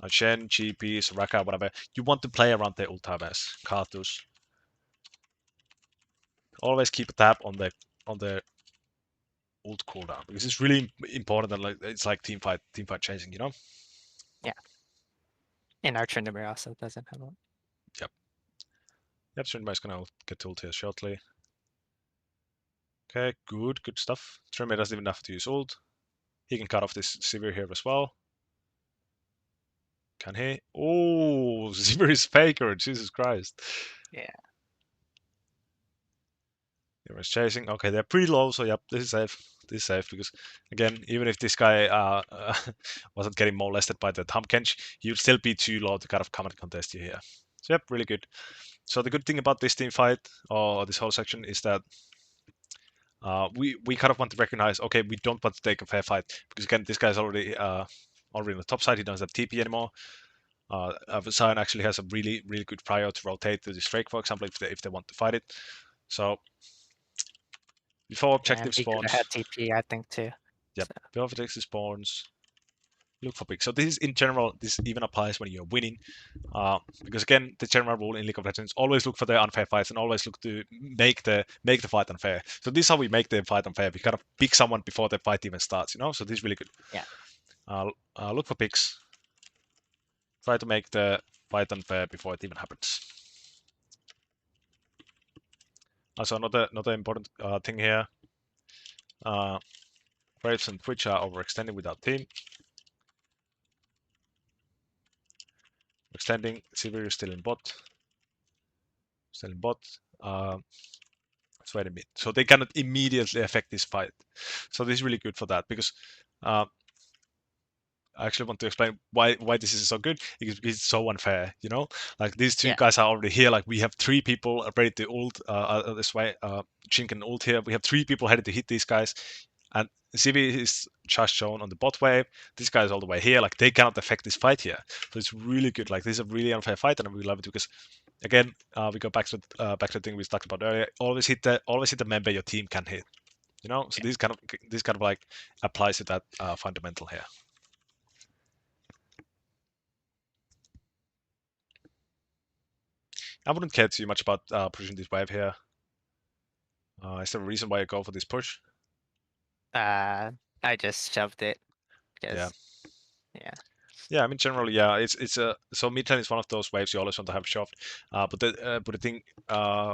GP, Soraka, whatever, you want to play around the ult timers, karthus. Always keep a tab on the ult cooldown because it's really important that like it's like team fight changing, you know? Yeah. And our tryndamere also doesn't have one. Yep. Yep, Tryndamere gonna get to ult here shortly. Okay, good stuff. Tryndamere doesn't even have to use ult. He can cut off this Sivir here as well. Can he? Oh, Sivir is faker, Jesus Christ. Yeah. Everyone's chasing. Okay, they're pretty low, so yep, this is safe. This is safe because, again, even if this guy wasn't getting molested by the tahm kench, he would still be too low to kind of come and contest you here. So yep, really good. So the good thing about this team fight or this whole section is that we kind of want to recognize, okay, we don't want to take a fair fight because again, this guy's already on the top side. He doesn't have TP anymore. Sion actually has a really good prior to rotate to this Drake, for example, if they want to fight it. So before Yeah, and objective he could have spawns, had TP, I think, too. yep, So, before objective spawns, look for picks. So this is in general, this even applies when you're winning, because again, the general rule in League of Legends always look for the unfair fights and always look to make the fight unfair. So this is how we make the fight unfair. We kind of pick someone before the fight even starts, you know. So this is really good. yeah. Look for picks. Try to make the fight unfair before it even happens. Also, another important thing here. Graves and Twitch are overextending without team. Extending, Sivir is still in bot. Still in bot. Wait a minute. So they cannot immediately affect this fight. So this is really good for that because uh, I actually want to explain why this is so good because it's so unfair. You know, like these two Yeah. guys are already here. Like we have three people ready to ult this way. Chink and ult here. We have three people ready to hit these guys, and Zivi is just shown on the bot wave. This guy is all the way here. Like they cannot affect this fight here. So it's really good. Like this is a really unfair fight, and I really love it because again, we go back to the thing we talked about earlier. Always hit the member your team can hit. You know, so Yeah. this kind of like applies to that fundamental here. I wouldn't care too much about pushing this wave here. Is there a reason why I go for this push? I just shoved it Yeah. because, yeah. Yeah, I mean generally, yeah, it's a so mid lane is one of those waves you always want to have shoved. But the thing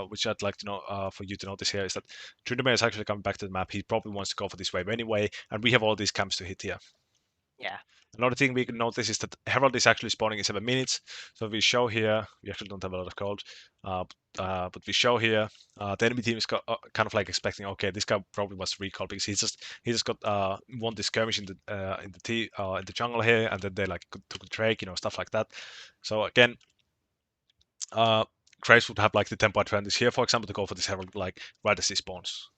which I'd like to know for you to notice here is that Tryndamere is actually coming back to the map. He probably wants to go for this wave anyway, and we have all these camps to hit here. Yeah. Another thing we can notice is that Herald is actually spawning in 7 minutes. So we show here, we actually don't have a lot of gold, but we show here, the enemy team is kind of like expecting, okay, this guy probably was recalled because he just got won the skirmish in the jungle here, and then they like took the Drake, you know, stuff like that. So again, Graves would have like the tempo advantage here, for example, to go for this Herald like right as he spawns.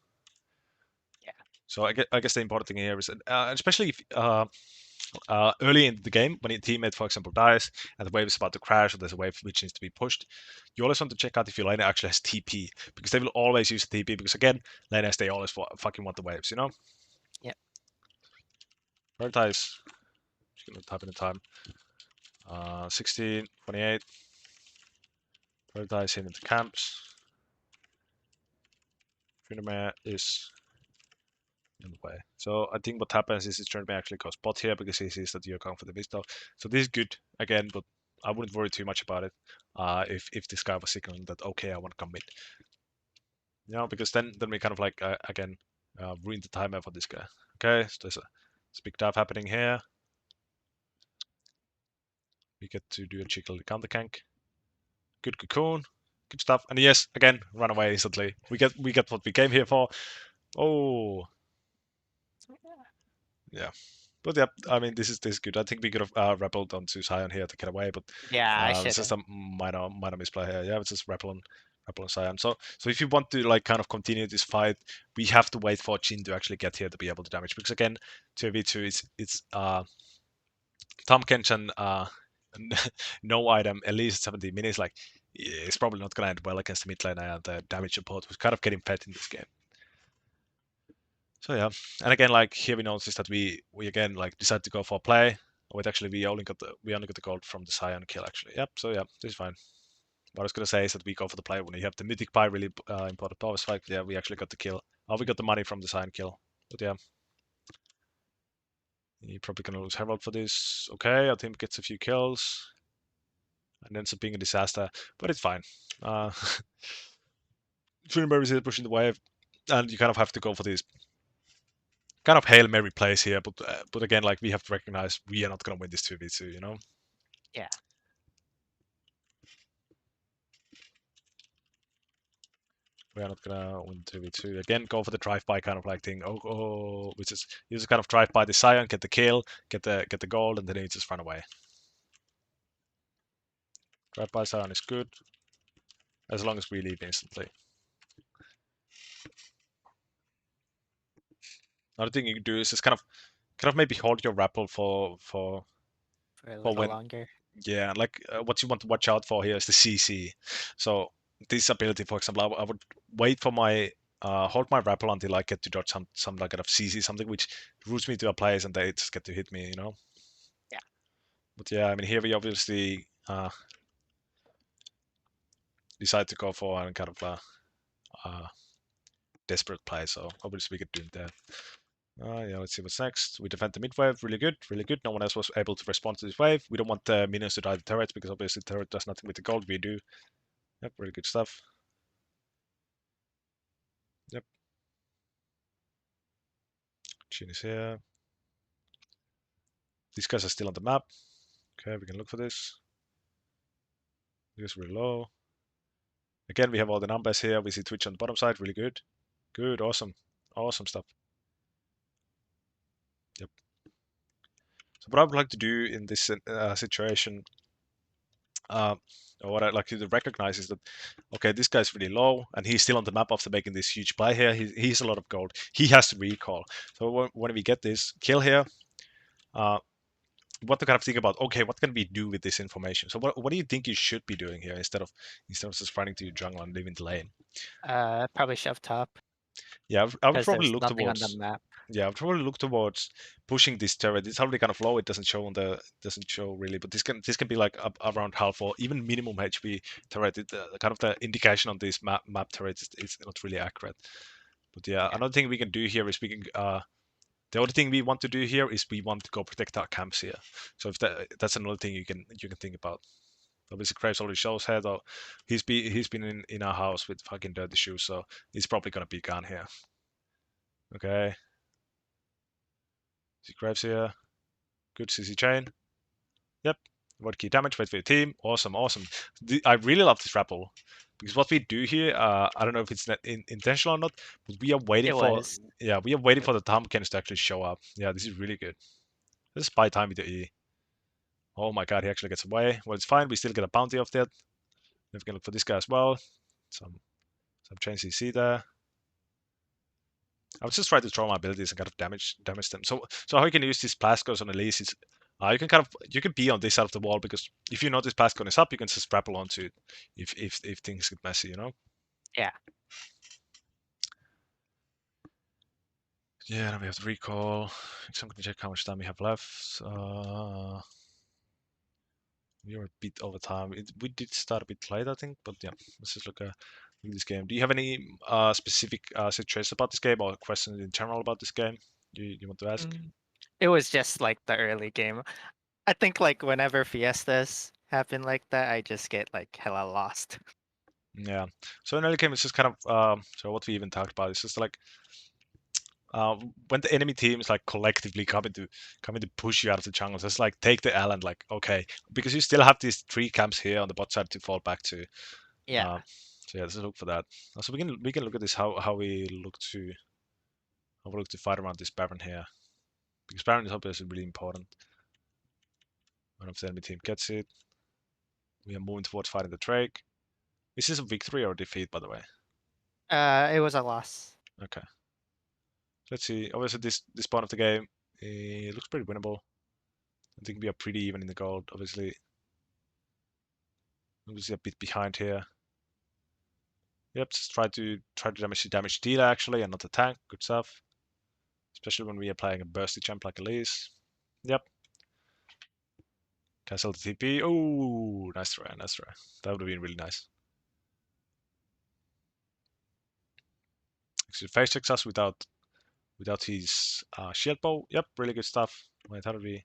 Yeah. So I guess the important thing here is that, especially if early in the game, when your teammate, for example, dies and the wave is about to crash or there's a wave which needs to be pushed, you always want to check out if your laner actually has TP because they will always use TP because again, laners they always fucking want the waves, you know. Yeah. Prioritize. Just gonna type in the time. 16, 28. Prioritize into camps. Tryndamere is in the way. So I think what happens is Tryndamere actually goes bot here because he sees that you're going for the Visto. So this is good again, but I wouldn't worry too much about it. If this guy was signaling that okay, I want to commit, you know, because then we kind of like again ruin the timer for this guy. Okay, so there's a big dive happening here. We get to do a cheeky counter gank. Good cocoon, good stuff. And yes, again, run away instantly. We get what we came here for. Oh, yeah. But yeah, I mean, this is good. I think we could have rebelled onto Sion here to get away, but Yeah, I it's should just have. a minor misplay here. Yeah, it's just rebel on Sion. So if you want to like kind of continue this fight, we have to wait for Jin to actually get here to be able to damage. Because again, 2v2 it's Tahm, kench and no item elise 70 minutes. Like it's probably not gonna end well against the mid lane and the damage support who's kind of getting fed in this game. So yeah, and again, like here we notice that we again like decide to go for a play. Wait, actually, we only got the gold from the Sion kill actually. Yep. So yeah, this is fine. What I was gonna say is that we go for the play when you have the mythic pie, really important power spike. Yeah, we actually got the kill. Oh, we got the money from the Sion kill. But yeah, you're probably gonna lose Herald for this. Okay, our team gets a few kills and ends up being a disaster, but it's fine. Uh, Tryndamere is pushing the wave, and you kind of have to go for these kind of hail mary plays here. But again, like we have to recognize we are not gonna win this 2v2. You know. Yeah. We are not gonna win 2v2. Again, go for the drive-by kind of like thing. Which is you just kind of drive by the Sion, get the kill, get the gold, and then you just run away. Drive by Sion is good as long as we leave instantly. Another thing you can do is just kind of maybe hold your rappel For a for little when longer. yeah, like what you want to watch out for here is the CC. So this ability, for example, I would wait for my hold my rappel until I get to dodge some like kind of CC something which routes me to a place and they just get to hit me, you know. Yeah. But yeah, I mean here we obviously decide to go for a kind of a desperate play, so obviously we could do that. Yeah, let's see what's next. We defend the mid wave, really good, really good. No one else was able to respond to this wave. We don't want the minions to die the turrets because obviously the turret does nothing with the gold. We do. Yep, really good stuff. Yep, Chin is here. These guys are still on the map. Okay, we can look for this. This is really low. Again, we have all the numbers here. We see Twitch on the bottom side, really good. Good, awesome. Awesome stuff. Yep. So what I would like to do in this situation, uh, or what I like to recognize is that, okay, this guy's really low, and he's still on the map after making this huge play here. He's a lot of gold. He has to recall. So when we get this kill here, uh, what to kind of think about? Okay, what can we do with this information? So what do you think you should be doing here instead of just running to your jungle and leaving the lane? Probably shove top Yeah, I would because probably there's look nothing on the towards. map. Yeah, I would probably look towards pushing this turret. It's already kind of low. It doesn't show really, but this can be like up around half or even minimum HP turret. Kind of the indication on this map turret is not really accurate. But yeah, Yeah. another thing we can do here is we can the other thing we want to do here is we want to go protect our camps here. So if that's another thing you can think about. Obviously, Graves already shows here though. He's been in our house with fucking dirty shoes, so he's probably gonna be gone here. Okay, see Graves here. Good CC chain. Yep. What key damage? Wait for your team. Awesome, awesome. I really love this rappel because what we do here, I don't know if it's intentional or not, but we are waiting It for was. yeah, we are waiting for the Tompkins to actually show up. Yeah, this is really good. This is spy time with the E. Oh my god, he actually gets away. Well, it's fine. We still get a bounty off that. We can look for this guy as well. Some chain CC there. I was just trying to throw my abilities and kind of damage them. So how you can use these plascos on Elise is you can be on this side of the wall because if you know this plascon is up, you can just grapple onto it if things get messy, you know? Yeah. Yeah, then we have the recall. So I'm gonna check how much time we have left. We are a bit over time. We did start a bit late, I think, but yeah, let's just look at this game. Do you have any specific situations about this game or questions in general about this game you want to ask? Mm. It was just like the early game. I think like whenever fiestas happen like that, I just get like hella lost. Yeah. So in early game, it's just kind of so what we even talked about is just like uh, when the enemy team is like collectively coming to push you out of the jungle, just like take the L and like okay, because you still have these three camps here on the bot side to fall back to. Yeah. Uh, so yeah, let's look for that. So we can look at this how we look to fight around this Baron here. because Baron is obviously really important. One of the enemy team gets it. We are moving towards fighting the Drake. Is this a victory or a defeat, by the way? It was a loss. Okay. Let's see. Obviously, this part of the game looks pretty winnable. I think we are pretty even in the gold. Obviously a bit behind here. Yep, just try to damage the damage dealer actually, and not the tank. Good stuff. Especially when we are playing a bursty champ like Elise. Yep. Cancel the TP. Oh, nice try, nice try. That would have been really nice. Actually, face checks us without his shield bow. Yep, really good stuff. Wait, how do we?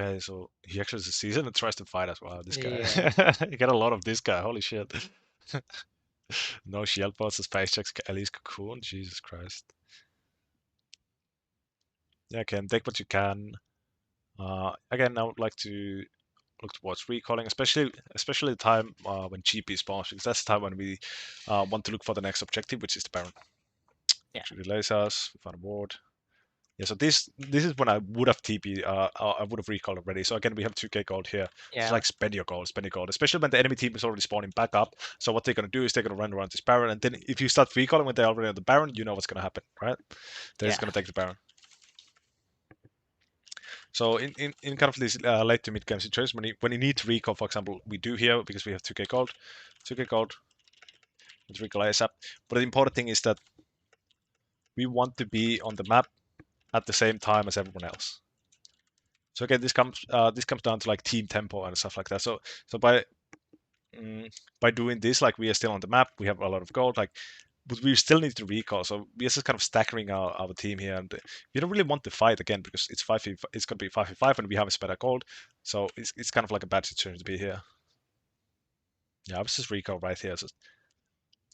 Okay, so he actually sees it and tries to fight us. Wow, this guy. Yeah. You get a lot of this guy. Holy shit. No shield bots, face checks, at least cocoon. Jesus Christ. Yeah, Ken, take what you can. Again, I would like to look towards recalling, especially the time when GP spawns, because that's the time when we want to look for the next objective, which is the Baron. Yeah. Actually delays us. We found a ward. Yeah, so this is when I would have TP. I would have recalled already. So again, we have 2k gold here. It's Yeah. like spend your gold, especially when the enemy team is already spawning back up. So what they're gonna do is they're gonna run around this Baron, and then if you start recalling when they're already on the Baron, you know what's gonna happen, right? They're just Yeah. gonna take the Baron. So in kind of these late to mid game situations, when you need to recall, for example, we do here because we have 2k gold, 2k gold. Let's recall ASAP. But the important thing is that we want to be on the map at the same time as everyone else. So again, this comes down to like team tempo and stuff like that. So by doing this, like we are still on the map, we have a lot of gold, like, but we still need to recall. So we are just kind of staggering our team here, and we don't really want to fight again because it's 5 it's going to be 5v5 and we have a better gold. So it's kind of like a bad situation to be here. Yeah, I was just recall right here. So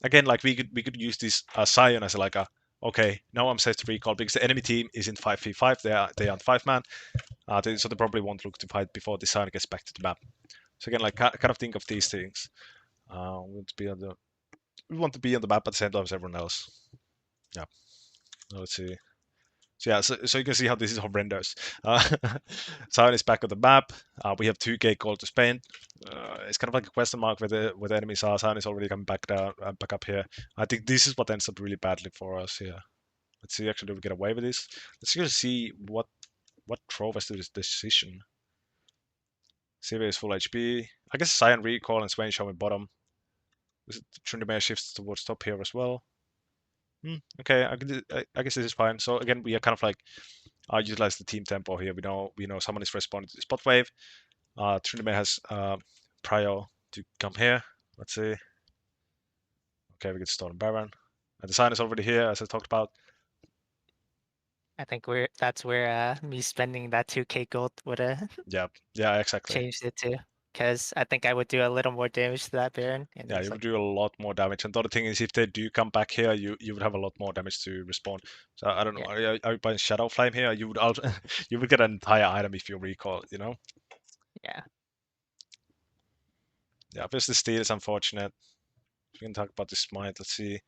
again, like we could use this Sion as like a okay, now I'm safe to recall because the enemy team is in 5v5. They are on 5-man. So they probably won't look to fight before the Sion gets back to the map. So again, like kind of think of these things. We want to be on the map at the same time as everyone else. Yeah. Let's see. So yeah, so you can see how this is horrendous. Sion is back on the map. We have 2k gold to spend. It's kind of like a question mark where the enemies are. Sion is already coming back down, back up here. I think this is what ends up really badly for us here. Let's see, actually, do we get away with this? Let's just see what drove us to this decision. CV is full HP. I guess Sion recall and Swain showing bottom. Tryndamere shifts towards top here as well. Okay, I guess this is fine. So again, we are kind of like utilize the team tempo here. We know someone is responding to the spot wave. Tryndamere has prior to come here. Let's see. Okay, we get Storm Baron. And the sign is already here, as I talked about. I think that's where me spending that 2k gold would have Yeah, exactly. changed it to. Because I think I would do a little more damage to that Baron. And Yeah, it's you would like, do a lot more damage. And the other thing is, if they do come back here, you would have a lot more damage to respawn. So I don't know. yeah. Are you buying Shadow Flame here? You would also you would get an entire item if you recall. You know. Yeah. Yeah, obviously Steel is unfortunate. We can talk about the smite. Let's see. Is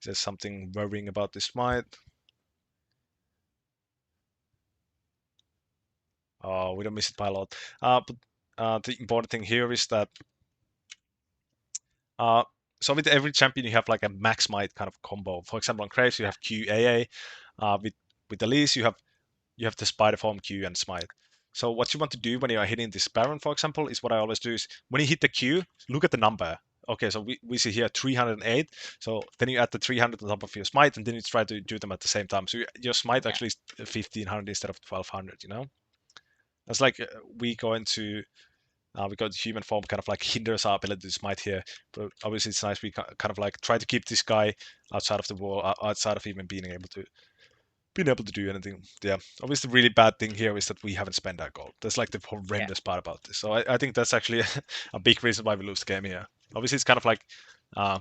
there something worrying about the smite? Oh, we don't miss it by a lot. But the important thing here is that uh, so with every champion you have like a max smite kind of combo. For example, on Graves you Yeah. have QAA. With Elise you have the spider form Q and smite. So what you want to do when you are hitting this Baron, for example, is what I always do is when you hit the Q, look at the number. Okay, so we see here 308. So then you add the 300 on top of your smite, and then you try to do them at the same time. So your smite Yeah. actually is 1500 instead of 1200. You know, that's like we go into we got human form kind of like hinders our ability to smite here, but obviously it's nice we kind of like try to keep this guy outside of the wall, outside of even being able to do anything. Yeah, obviously the really bad thing here is that we haven't spent our gold. That's like the Yeah. horrendous part about this. So I think that's actually a big reason why we lose the game here. Obviously it's kind of like uh,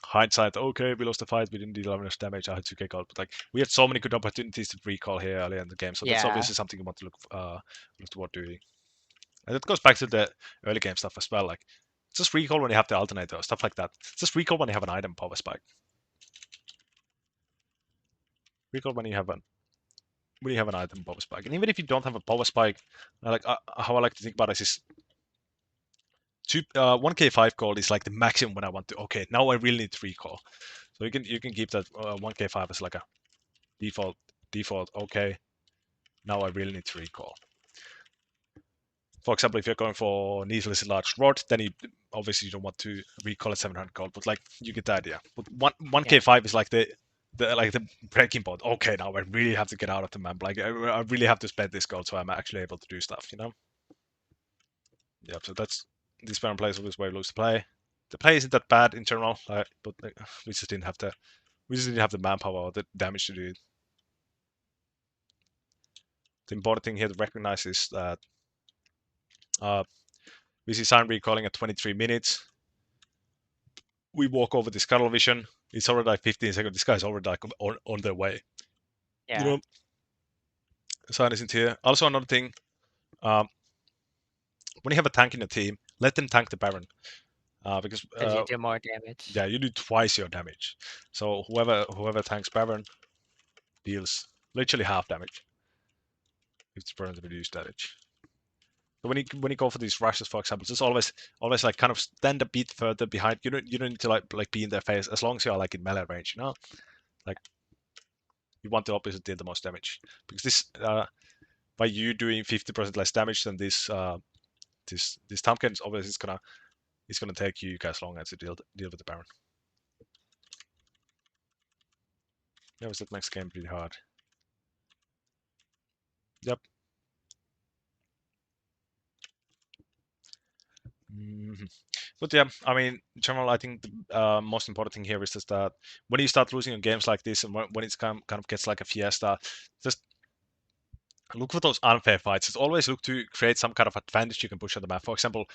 hindsight. Okay, we lost the fight. We didn't deal enough damage. I had to get gold, but like we had so many good opportunities to recall here earlier in the game. So that's Yeah. obviously something you want to look toward doing. And it goes back to the early game stuff as well. Like just recall when you have the alternator, stuff like that. Just recall when you have an item power spike. Recall when you have an when you have an item power spike. And even if you don't have a power spike, how I like to think about this is 1k5 gold is like the maximum when I want to. Okay, now I really need 3 call. So you can keep that 1k5 as like a default. Okay, now I really need 3 call. For example, if you're going for needlessly large rod, then obviously you don't want to recall at 700 gold, but like you get the idea. But 1k5 is like the breaking point. Okay, now I really have to get out of the map. Like I really have to spend this gold so I'm actually able to do stuff. Yeah. So that's this parent plays always where he looks to play. The play isn't that bad in general, but we just didn't have the manpower or the damage to do it. The important thing here to recognize is that we see Sign recalling at 23 minutes. We walk over the scuttle vision. It's already like 15 seconds. This guy's already like on their way. Yeah. Sign isn't here. Also, another thing, when you have a tank in your team, let them tank the Baron. Because you do more damage. yeah, you do twice your damage. So whoever tanks Baron deals literally half damage. If it's Baron's reduced damage. So when you go for these rushes, for example, just always like kind of stand a bit further behind. You don't need to like be in their face as long as you're like in melee range. Like you want the opposite deal the most damage because this by you doing 50% less damage than this tahm obviously it's gonna take you guys longer to deal with the Baron. Yeah, that makes the game pretty hard. Yep. But yeah, I mean, in general, I think the most important thing here is just that when you start losing in games like this, and when it's kind of gets like a fiesta, just look for those unfair fights. Just always look to create some kind of advantage you can push on the map. For example,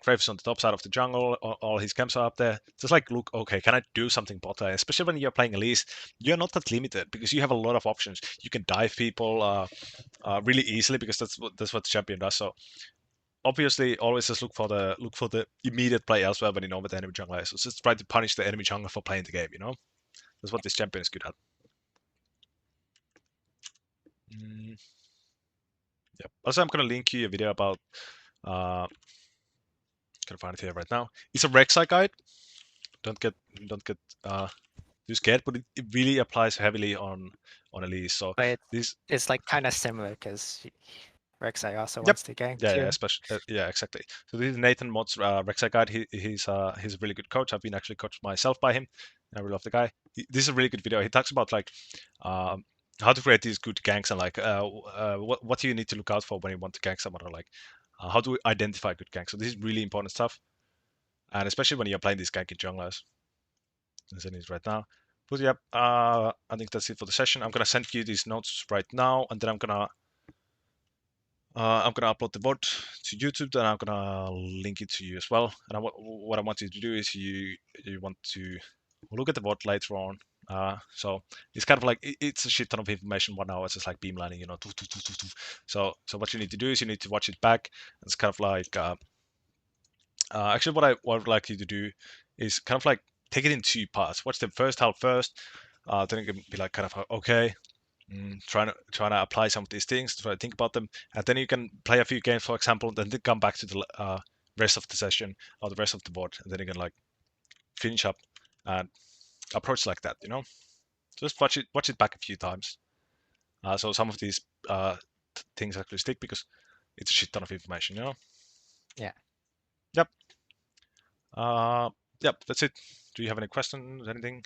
Crave is on the top side of the jungle, all his camps are up there. Just like look, okay, can I do something bot lane? Especially when you're playing Elise, you're not that limited because you have a lot of options. You can dive people really easily because that's what the champion does. So obviously, always just look for the immediate play elsewhere when you know what the enemy jungler is. So just try to punish the enemy jungler for playing the game. That's what this champion is good at. Yep. Also, I'm gonna link you a video about. Gonna find it here right now. It's a Rek'Sai guide. Don't get too scared, but it really applies heavily on Elise. So But this. it's like kind of similar because Rek'Sai also Yep. wants to gank Yeah, too. especially yeah, exactly. So this is Nathan Mott's Rek'Sai guide. He's a really good coach. I've been actually coached myself by him. And I really love the guy. This is a really good video. He talks about like how to create these good ganks and like what do you need to look out for when you want to gank someone or like how to identify good ganks. So this is really important stuff, and especially when you're playing these ganky junglers. As it is right now. But yeah, I think that's it for the session. I'm gonna send you these notes right now, and then I'm gonna upload the VOD to YouTube, then I'm gonna link it to you as well. And what I want you to do is you want to look at the VOD later on. So it's kind of like it's a shit ton of information. 1 hour, it's just like beamlining, So what you need to do is you need to watch it back. It's kind of like actually what I would like you to do is kind of like take it in 2 parts. Watch the first half first, then you can be like kind of okay, trying to apply some of these things, try to think about them, and then you can play a few games, for example, then come back to the rest of the session or the rest of the board, and then you can like finish up and approach like that. Just watch it back a few times. So some of these things actually stick because it's a shit ton of information. Yeah. Yep. Yep. That's it. Do you have any questions? Anything?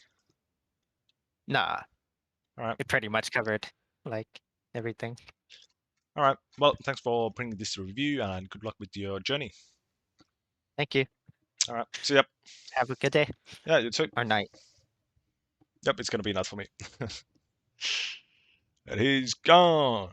Nah. All right. It pretty much covered like everything. All right. Well, thanks for bringing this to review, and good luck with your journey. Thank you. All right. See ya. Have a good day Yeah, you too. or night. Yep, it's gonna be enough for me. And he's gone.